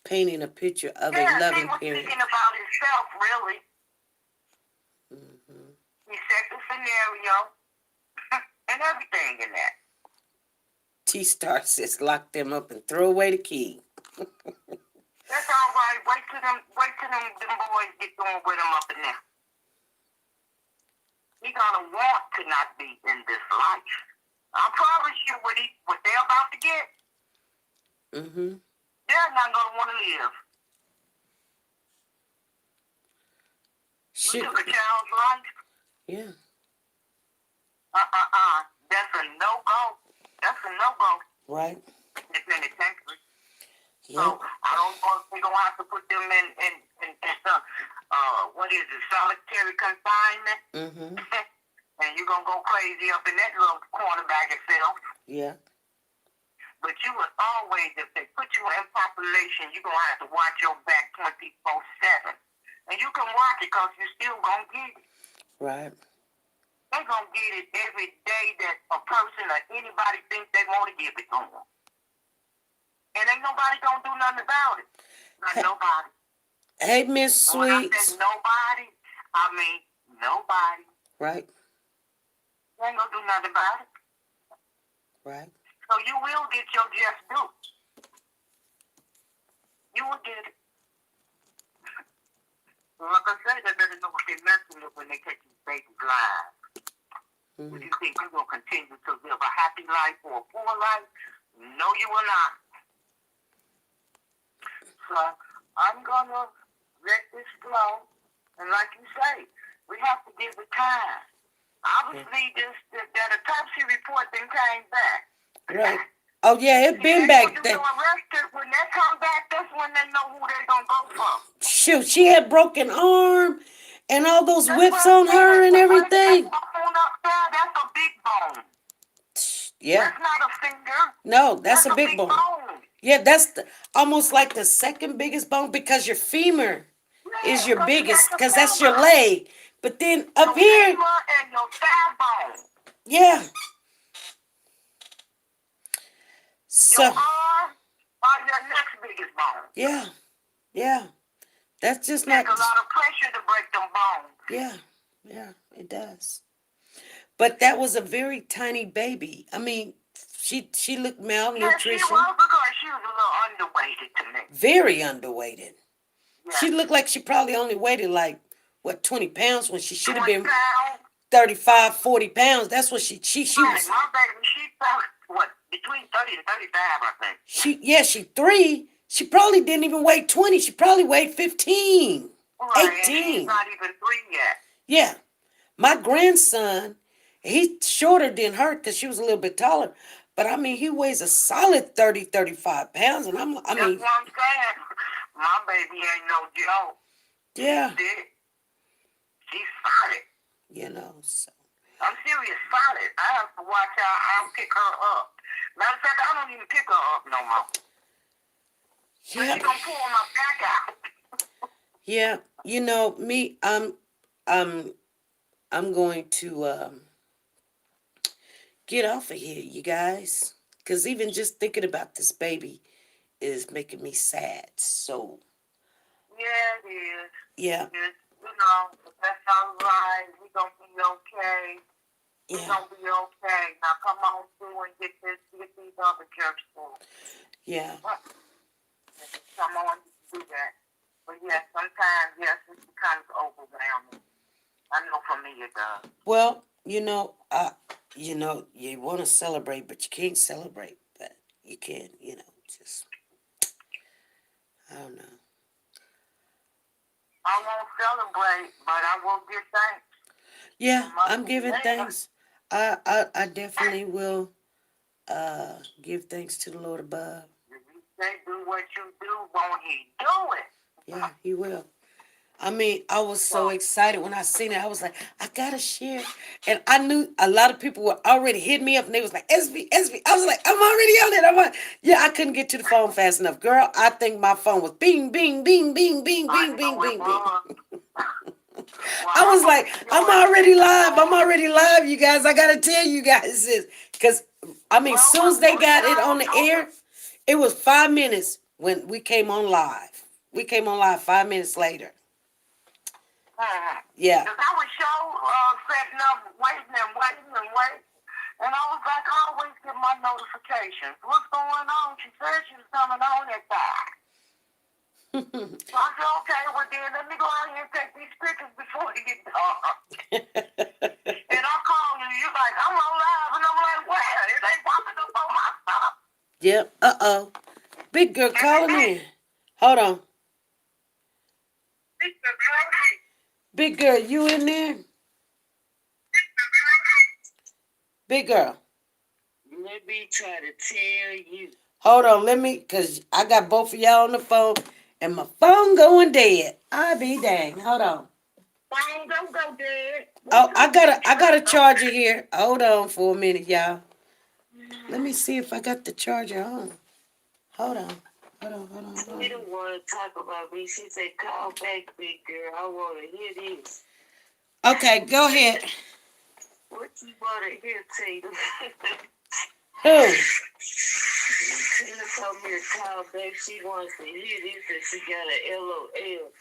painting a picture of a loving parent. He was thinking about himself, really. Mm-hmm. He set the scenario and everything in that. T-Star says lock them up and throw away the key. That's all right. Wait till them boys get going with him up in there. He's gonna want to not be in this life. I promise you what they're about to get. Mm-hmm. They're not gonna want to live. You took a child's life. Yeah. That's a no-go. That's a no-go. Right. It's penitentiary. Yep. So I don't know if we're gonna have to put them in what is it, solitary confinement? Mm-hmm. And you're gonna go crazy up in that little corner by yourself. Yeah. But you would always, if they put you in population, you're gonna have to watch your back 24/7. And you can watch it because you're still gonna get it. Right. They're gonna get it every day that a person or anybody thinks they want to give it to them. And ain't nobody gonna do nothing about it. Not nobody. Hey, Miss Sweets. When I say nobody, I mean nobody. Right. They ain't gonna do nothing about it. Right. So you will get your just due. You will get it. Like I said, they better know what they're messing with when they take these babies' lives. Mm-hmm. If you think you're going to continue to live a happy life or a poor life, no, you will not. So I'm going to let this flow. And like you say, we have to give it time. Obviously, that autopsy report then came back. Right. Oh yeah, it been When back you there. get arrested, when they come back, that's when they know who they gonna go for. Shoot, she had broken arm and all those That's whips what I'm on her saying. and The break that everything. bone up there, that's a big bone. Yeah. That's not a finger. No, that's That's a a big big bone. bone. Yeah, that's almost like the second biggest bone because your femur Yeah, is your because you got biggest your because that's your femur. leg. But then up Your here, femur and your thigh bone. yeah. Your So, arm are your next biggest bone. yeah, yeah. That's just It takes not, a lot of pressure to break them bones. yeah, it does. But that was a very tiny baby. I mean, she looked Yeah, she malnutrition, was because she was a little underweighted to me. very underweighted. Yeah. She looked like she probably only weighted like, what, 20 pounds when she should have 20 been pounds. 35, 40 pounds. That's what she Right, was. my baby, she felt, what, between 30 and 35, I think. She 3. She probably didn't even weigh 20. She probably weighed 15, Right, and 18. she's not even 3 yet. Yeah. My grandson, he's shorter than her because she was a little bit taller. But I mean, he weighs a solid 30, 35 pounds. And I mean, That's what I'm saying. My baby ain't no joke. yeah, She's solid. you know, so. I'm serious, solid. I have to watch how I pick her up. Matter of fact, I don't even pick her up no more. But Yeah, she gonna pull my back out. yeah. You know, me, I'm going to get off of here, you guys. Because even just thinking about this baby is making me sad. So, Yeah, it is. yeah, It's, that's our life. We gonna be okay. We yeah, gonna be okay. Now come on through and get these other church schools. yeah. Come on and do that. But yes, sometimes, yes, it becomes overwhelming. I know for me it does. Well, you want to celebrate, but you can't celebrate. But you can, just, I don't know. I won't celebrate, but I will give thanks. Yeah, I'm giving thanks. I definitely will give thanks to the Lord above. If you say do what you do, won't he do it? Yeah, he will. I mean, I was so excited when I seen it. I was like, I gotta share. And I knew a lot of people were already hitting me up and they was like, SB. I was like, I'm already on it. Yeah, I couldn't get to the phone fast enough. Girl, I think my phone was bing, bing, bing, bing, bing, bing, bing, bing, bing. I was like, I'm already live, you guys. I gotta tell you guys this. Because, I mean, as soon as they got it on the air, it was 5 minutes when we came on live. We came on live 5 minutes later. Yeah. Because I was so setting up, waiting. And I was like, I always get my notifications. What's going on? She said she was coming on at 5. So I said, okay, well then let me go out here and take these pictures before it gets dark. And I called you, you're like, I'm on live, and I'm like, where? It ain't popping up on my stuff. Yep, Big girl calling in. Hold on. Big girl, you in there? Big girl. Let me try to tell you. Hold on, because I got both of y'all on the phone, and my phone going dead. I be dang. Hold on. Phone don't go dead. Oh, I got a charger here. Hold on for a minute, y'all. Let me see if I got the charger on. Hold on. She don't want to talk about me. She said, call back, big girl. I want to hear this. Okay, go ahead. What you want to hear, Tina? Who? Tina told me to call back. She wants to hear this and she got a LOL.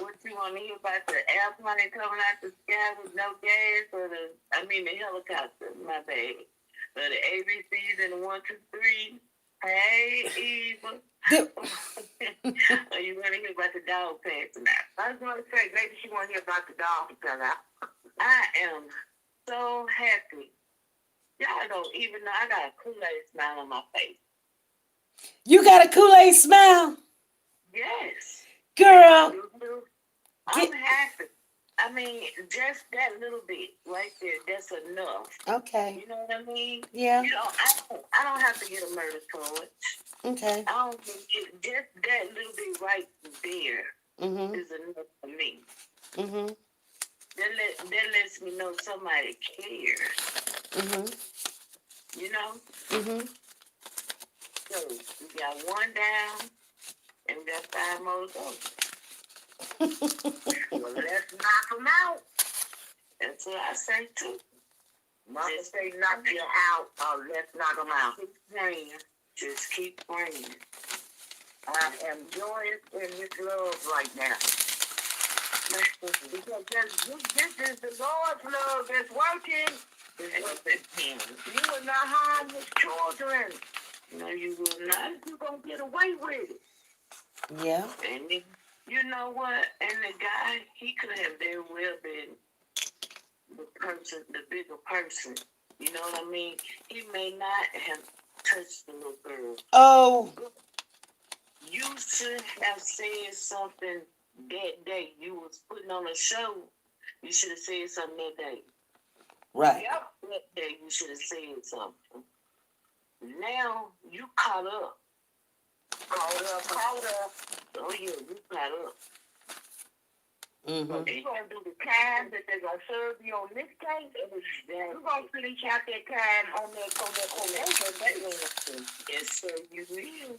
What you want to hear about the airplane coming out the sky with no gas or the helicopter, my bad. Or the ABCs and the 1, 2, 3. Hey, Eva. Are you want to hear about the dog passing out? I was going to say, maybe she want to hear about the dog passing out. I am so happy. Y'all don't even know I got a Kool-Aid smile on my face. You got a Kool-Aid smile? Yes. Girl. I'm happy. I mean, just that little bit right there, that's enough. Okay. You know what I mean? Yeah. You know, I don't have to get a murder charge. Okay. I don't think just that little bit right there Mhm. is enough for me. Mhm. That lets me know somebody cares. Mhm. You know? Mhm. So we got one down and we got 5 more to go. Well, let's knock them out. That's what I say too. Mama say knock you out, or let's knock them out. Keep praying. Just keep praying. I am joyous in His love right now. Because this is the Lord's love that's working. You will not harm His children. No, you will not. You're going to get away with it. Yeah. And you know what? And the guy, he could have very well been the person, the bigger person. You know what I mean? He may not have touched the little girl. Oh. You should have said something that day. You was putting on a show. You should have said something that day. Right. Yep. That day you should have said something. Now you caught up. Caught up. Oh yeah, you caught up. Mhm. So they're going to do the time that they're going to serve you on this case. You're going to finish out that time on that. Yes, sir, you will.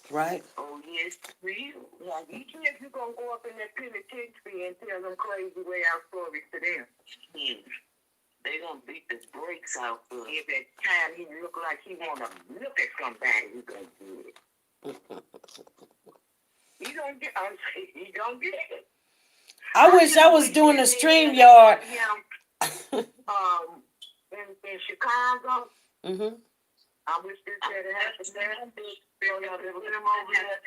Right. Oh, yes, real. Yeah, you can't, you're going to go up in that penitentiary and tell them crazy way out stories to them. Yeah. They're going to beat the brakes out of him. If that time he look like he want to look at somebody, he's going to do it. He don't get it. I wish I was doing a StreamYard. In Chicago. Mhm. I wish this had happened there. Bill, y'all did him over there.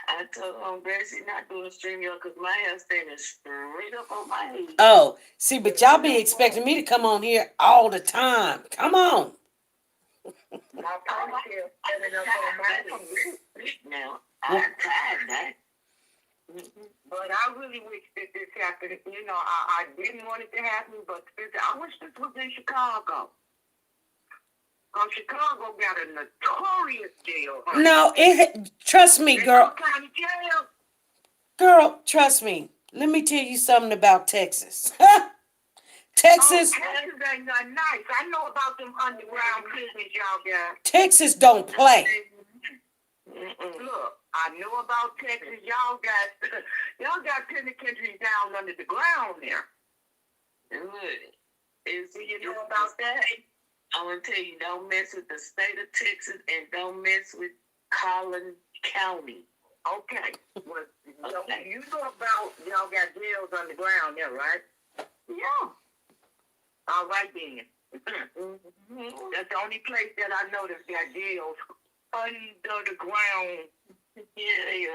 I told Gracie not doing a stream y'all because my hair standing straight up on my head. Oh, see, but y'all be expecting me to come on here all the time. Come on. My ponytail standing up on my head. Now, I tried that. But I really wish that this happened. You know, I didn't want it to happen, but I wish this was in Chicago. Because Chicago got a notorious jail. Honey. No, trust me, girl. County jail. Girl, trust me. Let me tell you something about Texas. Texas. Oh, Texas ain't nothing nice. I know about them underground prisons y'all got. Texas don't play. Look, I know about Texas. Y'all got penitentiaries down under the ground there. And look, you know about that? I'm gonna tell you, don't mess with the state of Texas and don't mess with Collin County. Okay. Well, you know about y'all got jails underground there, right? Yeah. All right then. That's the only place that I know that's got jails under the ground. Yeah, they're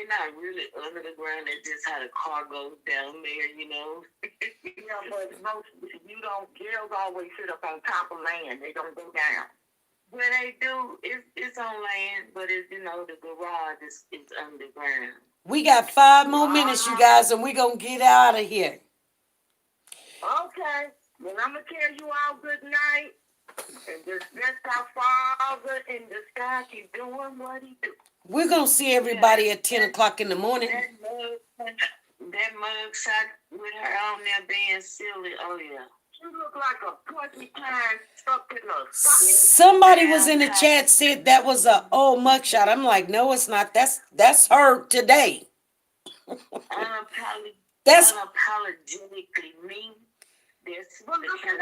not really under the ground. They just had a car go down there, you know. Yeah, but jails always sit up on top of land. They don't go down. Well, they do. It's on land, but it's, you know, the garage is underground. We got 5 more minutes, you guys, and we're going to get out of here. Okay. Well, I'm going to tell you all good night. And just bless our Father in the sky. Keep doing what He do. We're going to see everybody at 10 o'clock in the morning. That mug shot with her on there being silly. Oh, yeah. She looked like a porcupine stuck in a socket. Somebody was in the chat said that was a old mugshot. I'm like, no, it's not. That's her today. That's unapologetically me. But look at her.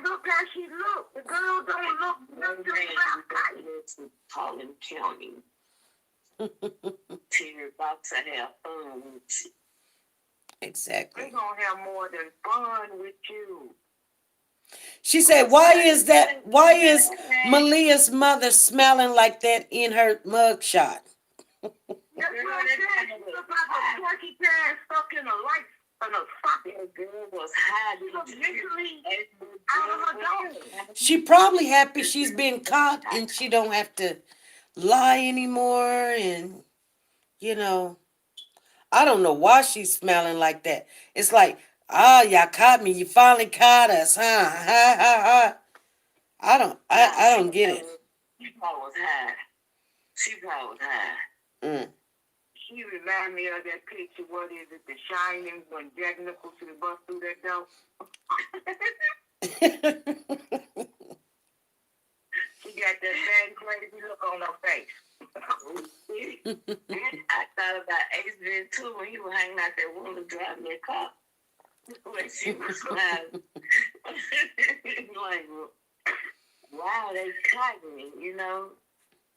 Look how she look. The girl don't look nothing like Collin County. Tear box to have fun with you. Exactly. We're going to have more than fun with you. She said, why is Malia's mother smelling like that in her mugshot? That's what I said. She looked like a porcupine stuck in a light. The girl was hiding. She was literally out of her dome. She probably happy she's been caught and she don't have to lie anymore, and you know, I don't know why she's smiling like that. It's like, y'all caught me. You finally caught us, huh? Ha ha ha. I don't get it. She probably was high. She probably was high. Mm. She reminded me of that picture, what is it, The Shining, when Jack Nicholson bust through that door. She got that same crazy look on her face. I thought about Ace too when he was hanging out that window driving that car. When she was smiling. Like, wow, they caught me, you know.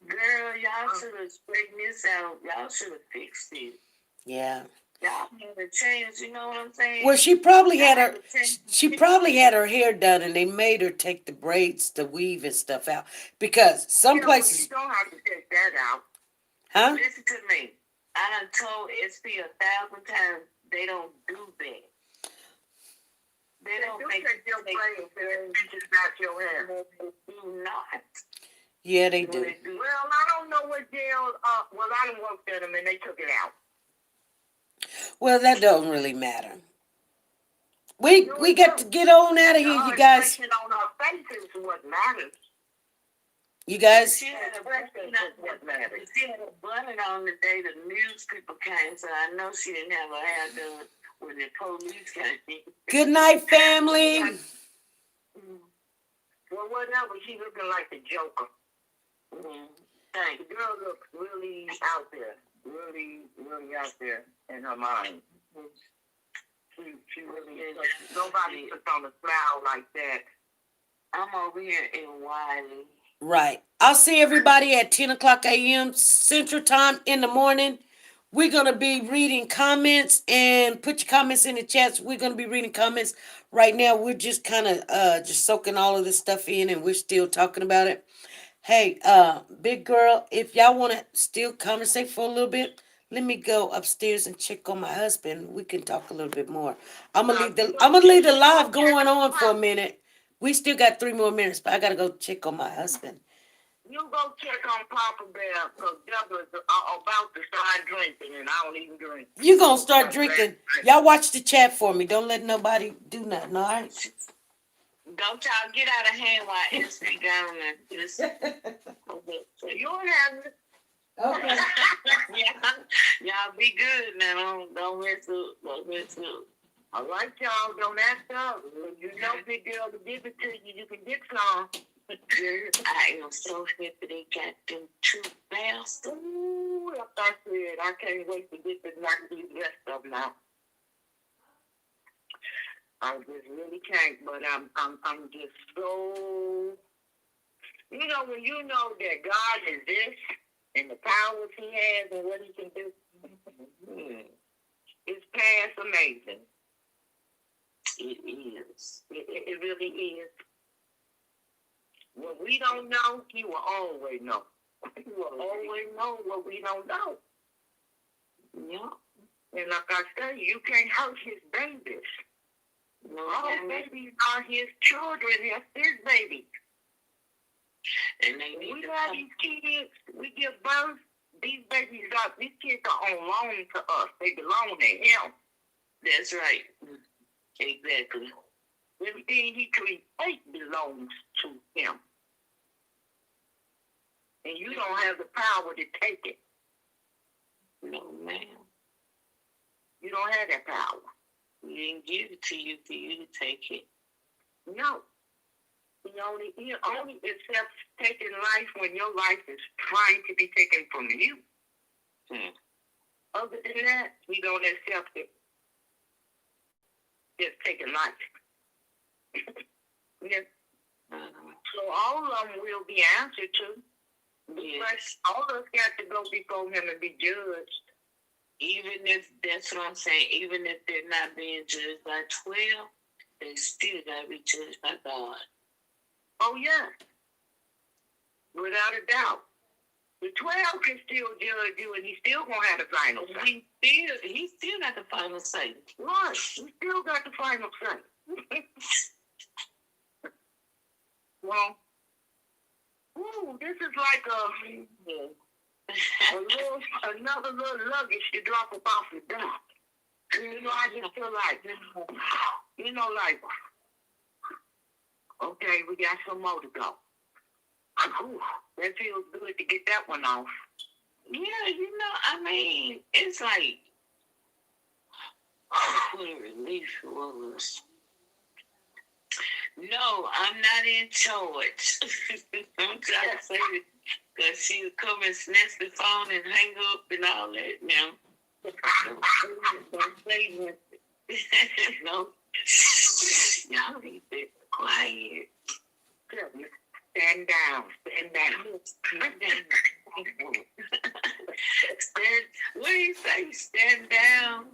Girl, y'all should have straightened this out. Y'all should have fixed it. Yeah. Y'all had a chance, you know what I'm saying? Well, she probably had her hair done, and they made her take the braids, the weave and stuff out, because some places. You don't have to take that out. Huh? Listen to me. I done told SP 1,000 times they don't do that. They don't make your braids, and just not your hair. They do not. Yeah, they do. Well, I don't know what jail. Well, I done worked at them, and they took it out. Well, that don't really matter. We got to get on out of here, you guys. On her face is what matters. You guys. She had a button on the day the news people came, so I know she didn't have her hair done when the police came. Good night, family. Well, whatever. She looking like the Joker. Thank The girl looks really out there. Really, really out there in her mind. She really is. Nobody puts on a smile like that. I'm over here in Wiley. Right. I'll see everybody at 10 o'clock a.m. Central Time in the morning. We're going to be reading comments, and put your comments in the chats. We're going to be reading comments right now. We're just kind of just soaking all of this stuff in, and we're still talking about it. Hey, big girl, if y'all want to still conversate for a little bit, let me go upstairs and check on my husband. We can talk a little bit more. I'm gonna leave the live going on for a minute. We still got 3 more minutes, but I gotta go check on my husband. You go check on Papa Bear, because Deborah's about to start drinking, and I don't even drink. You gonna start drinking. Y'all watch the chat for me. Don't let nobody do nothing, all right? Don't y'all get out of hand while SP down there. Just, so you don't have it. Okay. Y'all be good now. Don't mess up. Don't mess up. All right, y'all. Don't act up. You know, big girl, to give it to you, you can get some. I am so happy they got them 2 bastards. Ooh, like I said, I can't wait to get to knock these rest of them out. I just really can't, but I'm just so, you know, when you know that God is this and the powers He has and what He can do, it's past amazing. It is. It really is. What we don't know, He will always know. He will always know what we don't know. Yeah. And like I say, you can't hurt His babies. No, all babies are His children. They're His babies. And they need we have these kids. We give birth. These babies these kids are on loan to us. They belong to Him. That's right. Exactly. Everything He creates belongs to Him. And you don't have the power to take it. No, ma'am. You don't have that power. We didn't give it to you for you to take it. No. He only accepts taking life when your life is trying to be taken from you. Other than that, He don't accept it. Just taking life. Yeah. So all of them will be answered to. Yes. All of us got to go before Him and be judged. Even if, that's what I'm saying, even if they're not being judged by 12, they still got to be judged by God. Oh, yeah. Without a doubt. The 12 can still judge you, and He's still going to have the final say. He still got the final say. Right. He still got the final say. Well, Ooh, this is like another little luggage to drop us off the dock. You know, I just feel like, like, okay, we got some more to go. Ooh, that feels good to get that one off. Yeah, I mean, it's like, what a relief it was. No, I'm not in charge. I'm trying to say it because she would come and snatch the phone and hang up and all that now. Don't play with it. No. Y'all need to be quiet. Stand down. Stand down. What do you say? Stand down.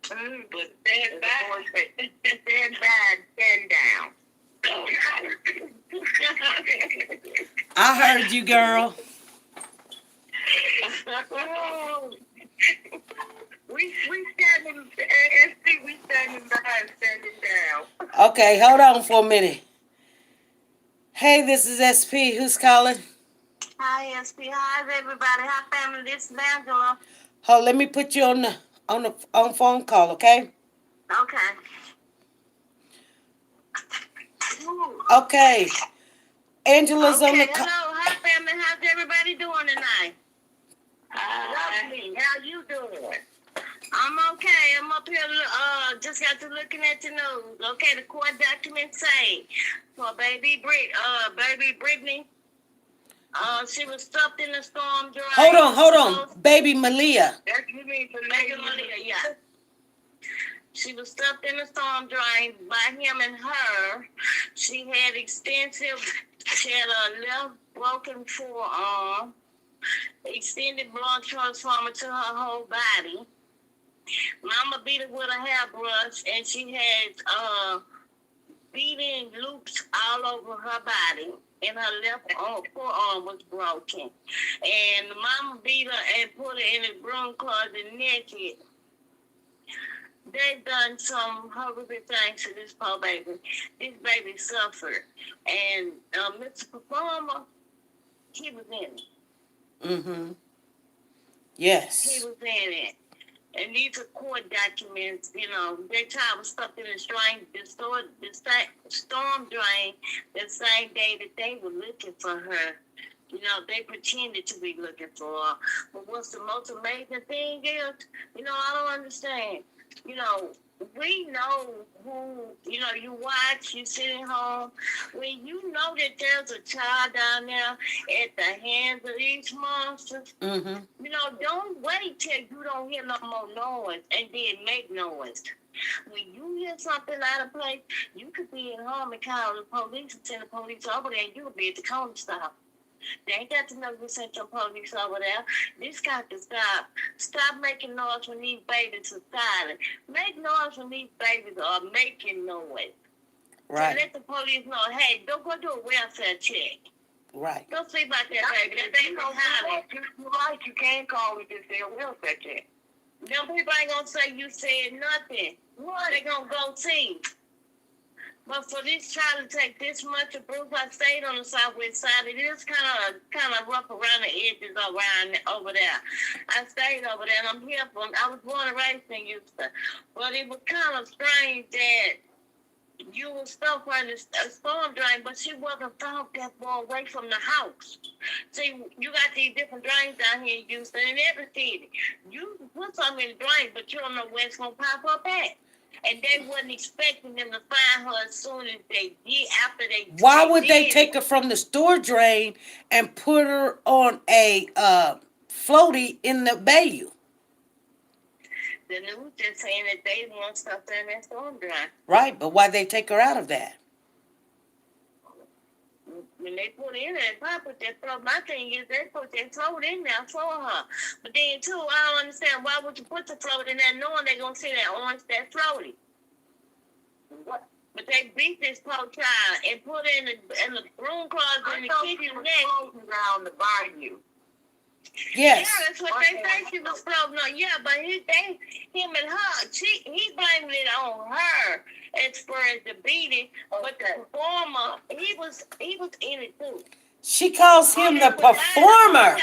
But stand back. Stand back. Stand down. I heard you, girl. We standing, SC, we standing behind, standing down. Okay, hold on for a minute. Hey, this is SP. Who's calling? Hi, SP. Hi, everybody. Hi, family. This is Angela. Hold, let me put you on phone call, okay? Okay. Okay. Angela's on the Okay, hello. Hi, family. How's everybody doing tonight? Lovely. How you doing? I'm okay. I'm up here, just got to looking at the news. Okay, the court documents say for baby Brittany, she was stuffed in a storm drain. Hold on. Baby Malia. That's you mean for Malia, yeah. She was stuffed in a storm drain by him and her. She had a left broken forearm, extended blood transformer to her whole body. Mama beat her with a hairbrush, and she had beating loops all over her body, and her left forearm was broken. And Mama beat her and put her in a broom closet naked. They've done some horrible things to this poor baby. This baby suffered. And Mr. Performer, he was in it. Mm-hmm. Yes. He was in it. And these are court documents, their child was stuck in the storm drain the same day that they were looking for her. They pretended to be looking for her. But what's the most amazing thing is, I don't understand. We know who, you watch, you sitting home. When you know that there's a child down there at the hands of these monsters, Mm-hmm. Don't wait till you don't hear no more noise and then make noise. When you hear something out of place, you could be at home and call the police and send the police over there and you'll be at the corner stop. They ain't got to know we sent your police over there. This got to stop. Stop making noise when these babies are silent. Make noise when these babies are making noise. Right. To let the police know, hey, don't go do a welfare check. Right. Don't see about that, baby. That ain't no holler. You can't call it just say a welfare check. Them people ain't gonna say you said nothing. What? They gonna go see. But for this child to take this much abuse, I stayed on the southwest side. It is kind of rough around the edges over there. I stayed over there, and I'm here I was born and raised in Houston. But it was kind of strange that you were stuck on a storm drain, but she wasn't found that far away from the house. See, you got these different drains down here in Houston and every city. You can put something in the drain, but you don't know where it's going to pop up at. And they wasn't expecting them to find her as soon as they did, after they Why would they take her from the store drain and put her on a floaty in the bayou? The news just saying that they want stuff in that storm drain. Right, but why they take her out of that? When they put in there, they put that float. My thing is they put that float in there for her. But then too, I don't understand why would you put the float in there knowing they're gonna see that orange, that floaty. What? But they beat this poor child and put her in the room closet in the kitchen next around the bayou. Yes. Yeah, that's what they say she was floating on. Yeah, but him and her, he blamed it on her as far as the beating. But the performer, he was in it too. She calls him the performer.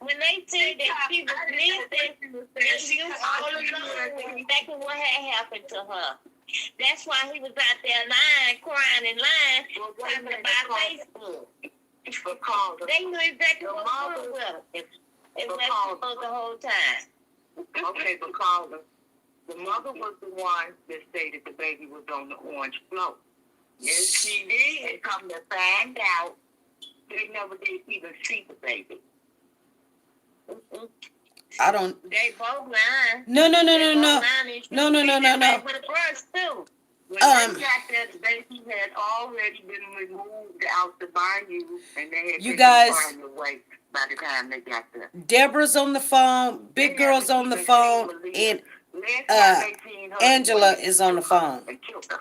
When they said that she was missing, that she was all alone, exactly what had happened to her. That's why he was out there lying, crying and lying, talking about Facebook. Because they knew exactly what was wrong with her. It was the whole time. Okay, because the mother was the one that stated the baby was on the orange float. Yes, she did. And come to find out, they never did even see the baby. I don't. They both lying. No. No. No. With a brush too. When they got there, the baby had already been removed out the bayou, and they had You taken guys- the farm away by the time they got there. Deborah's on the phone. Big Girl's on the phone, and Angela is on the phone. They killed her.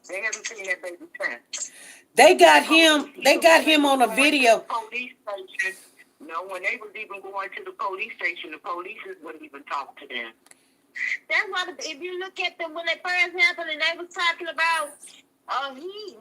They haven't seen that baby since. They got him. They got him on a video. Police station. No, when they was even going to the police station, the police wouldn't even talk to them. That's why, if you look at them when they first happened, and they was talking about, he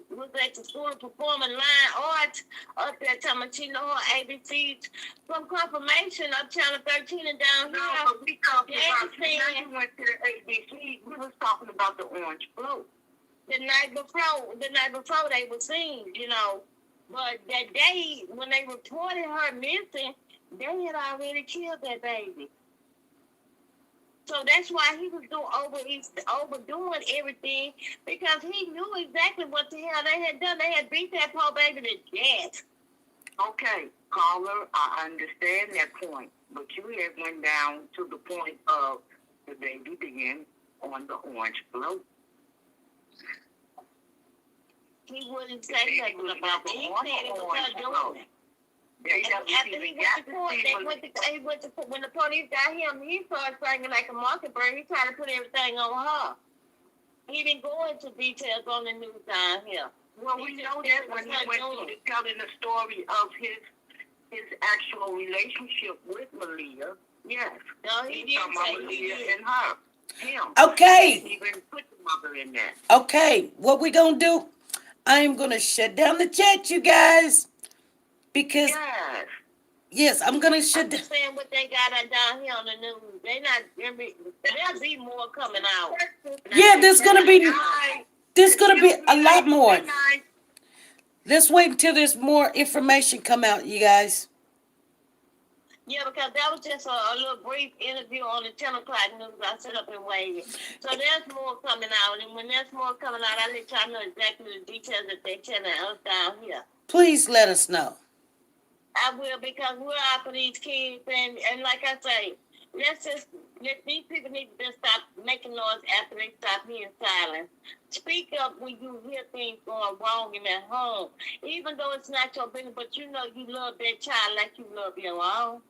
was at the school performing line art up there, telling me she know her ABCs from confirmation up Channel 13 and down No, here. but we talking about, when we went to the ABC, we was talking about the orange float. The night before they were seen, you know. But that day, when they reported her missing, they had already killed that baby. So that's why he was overdoing everything, because he knew exactly what the hell they had done. They had beat that poor baby to death. Okay, caller, I understand that point, but you had went down to the point of the baby being on the orange float. He wouldn't say nothing about it. He said it was her doing it. After he went to court, when the police got him, he started singing like a mockingbird. He tried to put everything on her. He didn't go into details on the news down here. Well, we know that when he went to telling the story of his actual relationship with Malia. Yes. No, he didn't say Malia and her. Him. Okay. He didn't even put the mother in there. Okay, what we gonna do? I am gonna shut down the chat, you guys, because yes, I'm gonna shut down. Understand what they got down here on the news. There'll be more coming out. Yeah, there's gonna be a lot more. Let's wait until there's more information come out, you guys. Yeah, because that was just a little brief interview on the 10 o'clock news. I set up and waited. So there's more coming out. And when there's more coming out, I'll let y'all know exactly the details that they're telling us down here. Please let us know. I will, because we're out for these kids. And like I say, these people need to just stop making noise after they stop being silent. Speak up when you hear things going wrong in their home. Even though it's not your business, but you know you love that child like you love your own.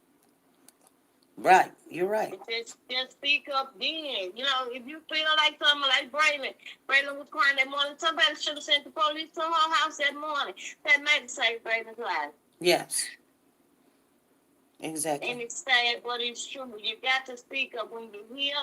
Right, you're right. Just speak up then. You know, if you feel like something like Braylon was crying that morning, somebody should have sent the police to her house that morning. That might save Braylon's life. Yes. Exactly. And it's sad, but it's true. You got to speak up when you hear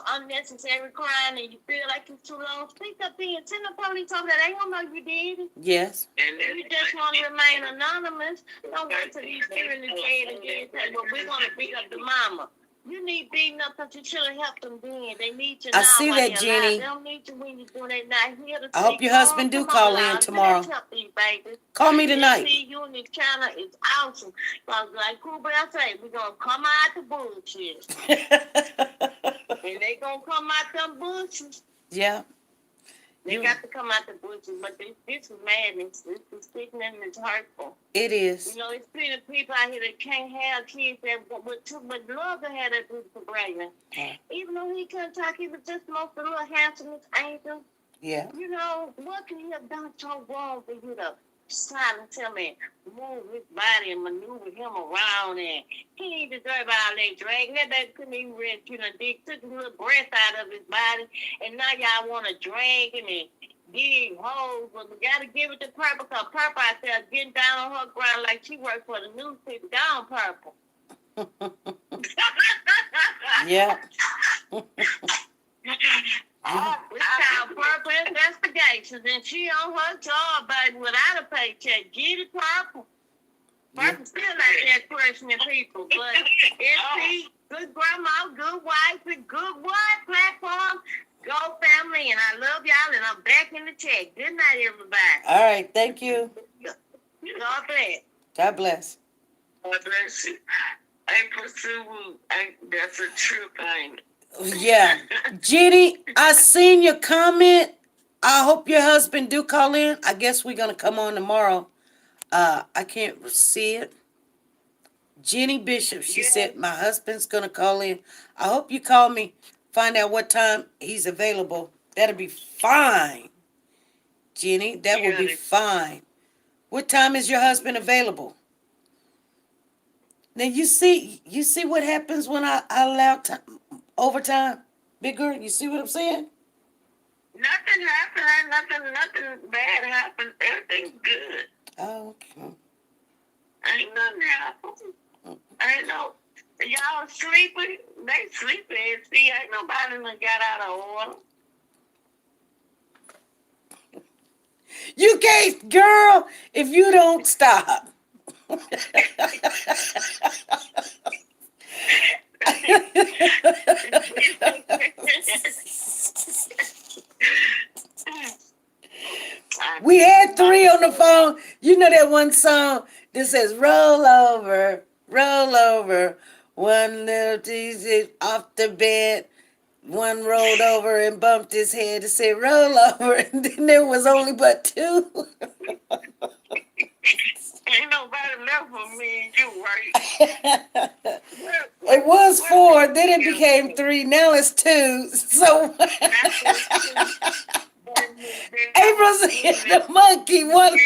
unnecessary crying and you feel like it's too long. Speak up then. Send the police over there. They don't know you did it. Yes. And if you just want to remain anonymous, don't wait till you hear in the dead again. Say, well, we want to beat up the mama. You need beating up because you should have helped them then. They need you now. I see that, Jenny. They don't need you when you're doing it now. Here to I hope your husband do call in tomorrow. Call me tonight. See you in this channel is awesome. Because like Cooper, I say, we're going to come out the bullshit. And they going to come out them bullshit. Yeah. They got to come out the bullshit. But this is madness. This is sickening and it's hurtful. It is. You know, it's plenty of people out here that can't have kids that would love to have that beautiful Braylon. Even though he couldn't talk, he was just the most little handsomest angel. Yeah. You know, what can he have done so wrong for you to silence him and move his body and maneuver him around? And he didn't deserve all that dragging. That baby couldn't even rest, you know, dick took a little breath out of his body. And now y'all want to drag him and dig holes. But we got to give it to Purple, because Purple out there getting down on her ground like she worked for the newspaper. Down, Purple. Yeah. It's called Purple Investigation. taxes, and she on her job, baby, without a paycheck. Get it proper. I'm still out there questioning people, but it's she, good grandma, good wife, and good what platform. Go family, and I love y'all, and I'm back in the check. Good night, everybody. All right, thank you. God bless. God bless. God bless you. April Sue, that's a trip, ain't it? Yeah. Jenny, I seen your comment. I hope your husband do call in. I guess we're gonna come on tomorrow. I can't see it. Jenny Bishop, she said my husband's gonna call in. I hope you call me, find out what time he's available. That'll be fine. Jenny, that would be fine. What time is your husband available? Now you see what happens when I allow overtime? Big girl, you see what I'm saying? Nothing happened. Nothing bad happened. Everything's good. Oh, okay. Ain't nothing happened. Ain't no. Y'all sleeping? They sleeping. See, ain't nobody done got out of order. You can't, girl, if you don't stop. We had 3 on the phone. You know that one song that says, roll over, one little teasy off the bed. One rolled over and bumped his head to say roll over, and then there was only but 2. Ain't nobody left for me and you, right? It was 4, then it became 3, now it's 2. So April said the monkey one.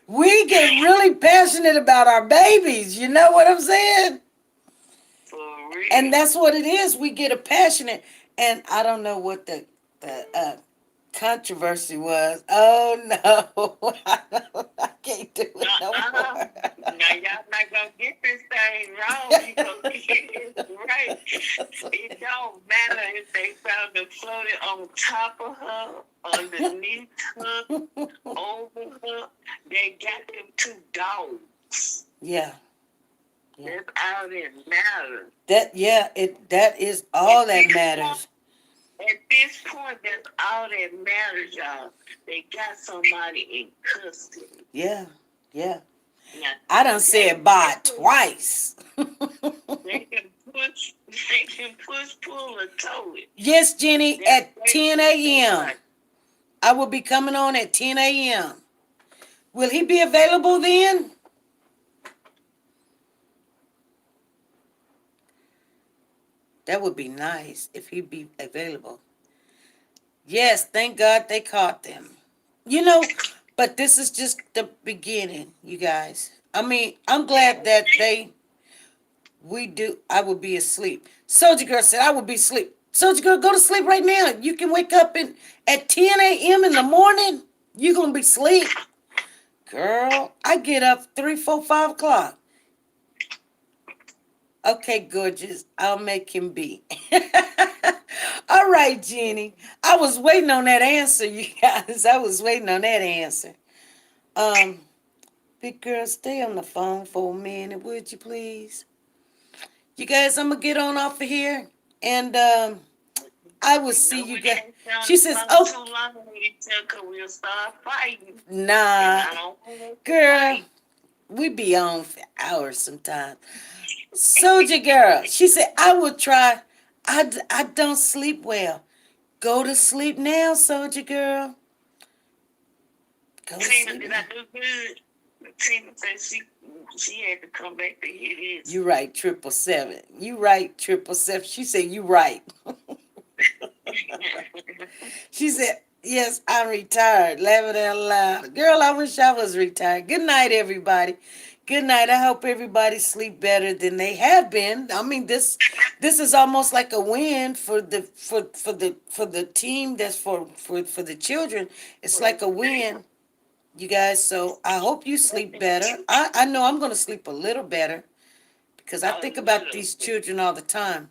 We get really passionate about our babies, you know what I'm saying? And that's what it is. We get a passionate, and I don't know what the controversy was. Oh no, I can't do it no more. Now y'all not gonna get this thing wrong. You gonna get it right. It don't matter if they found it floated on top of her, underneath her, over her. They got them 2 dogs. Yeah. That's all that matters. That is all that matters. At this point, that's all that matters, y'all. They got somebody in custody. Yeah. Now, I done said bye twice. they can push, pull, or tow it. Yes, Jenny, at 10 a.m. I will be coming on at 10 a.m. Will he be available then? That would be nice if he'd be available. Yes, thank God they caught them. You know, but this is just the beginning, you guys. I mean, I'm glad that I would be asleep. Soldier Girl said I would be asleep. Soldier Girl, go to sleep right now. You can wake up at 10 a.m. in the morning. You're going to be asleep. Girl, I get up 3, 4, 5 o'clock. Okay, gorgeous. I'll make him be. All right, Jenny. I was waiting on that answer, you guys. I was waiting on that answer. Big girl, stay on the phone for a minute, would you please? You guys, I'm going to get on off of here. And I will see you guys. She says, oh. We'll start fighting. Nah. Girl, we be on for hours sometimes. Soldier Girl, she said, I will try. I don't sleep well. Go to sleep now, Soldier Girl. Go to Tina, sleep did now. I do good? Tina said she had to come back to hear this. You right, 777. You right, 777. She said, you right. She said, yes, I'm retired. Laughing out loud. Girl, I wish I was retired. Good night, everybody. Good night. I hope everybody sleep better than they have been. I mean, this is almost like a win for the team that's for the children. It's like a win, you guys. So I hope you sleep better. I know I'm going to sleep a little better because I think about these children all the time.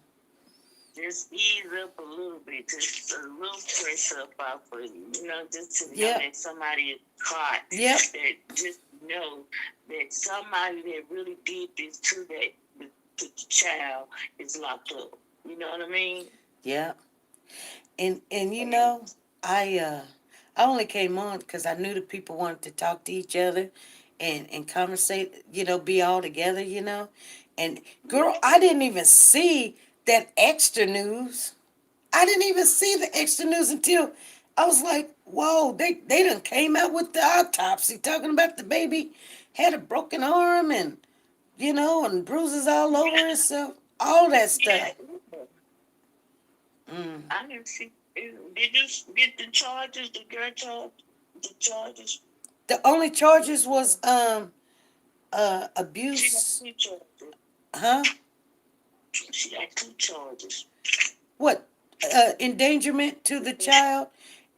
just ease up a little bit, just a little pressure up off of you, just to know Yep. that somebody is caught. Yep. That just know that somebody that really did this to the child is locked up. You know what I mean? Yeah. And I only came on because I knew the people wanted to talk to each other and conversate, be all together, And girl, I didn't even see that extra news. I didn't even see the extra news until I was like, whoa, they done came out with the autopsy talking about the baby had a broken arm and and bruises all over herself, all that stuff. Mm. I didn't see. Did you get the charges? The girl charge? The charges? The only charges was She got abuse. 2 charges. Huh? She got 2 charges. What? Endangerment to the child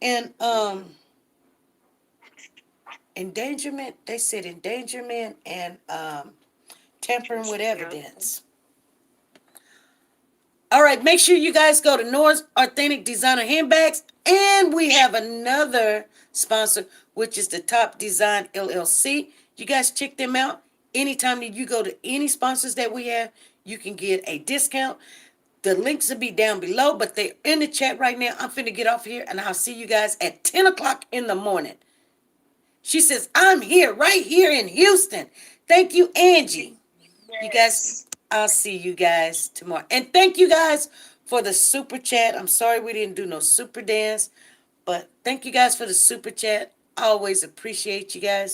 and endangerment. They said endangerment and tampering with evidence. All right, make sure you guys go to Nora's Authentic Designer Handbags. And we have another sponsor, which is the Top Design LLC. You guys check them out. Anytime that you go to any sponsors that we have, you can get a discount. The links will be down below, but they're in the chat right now. I'm finna get off here, and I'll see you guys at 10 o'clock in the morning. She says, I'm here, right here in Houston. Thank you, Angie. You guys, I'll see you guys tomorrow. And thank you guys for the super chat. I'm sorry we didn't do no super dance, but thank you guys for the super chat. I always appreciate you guys.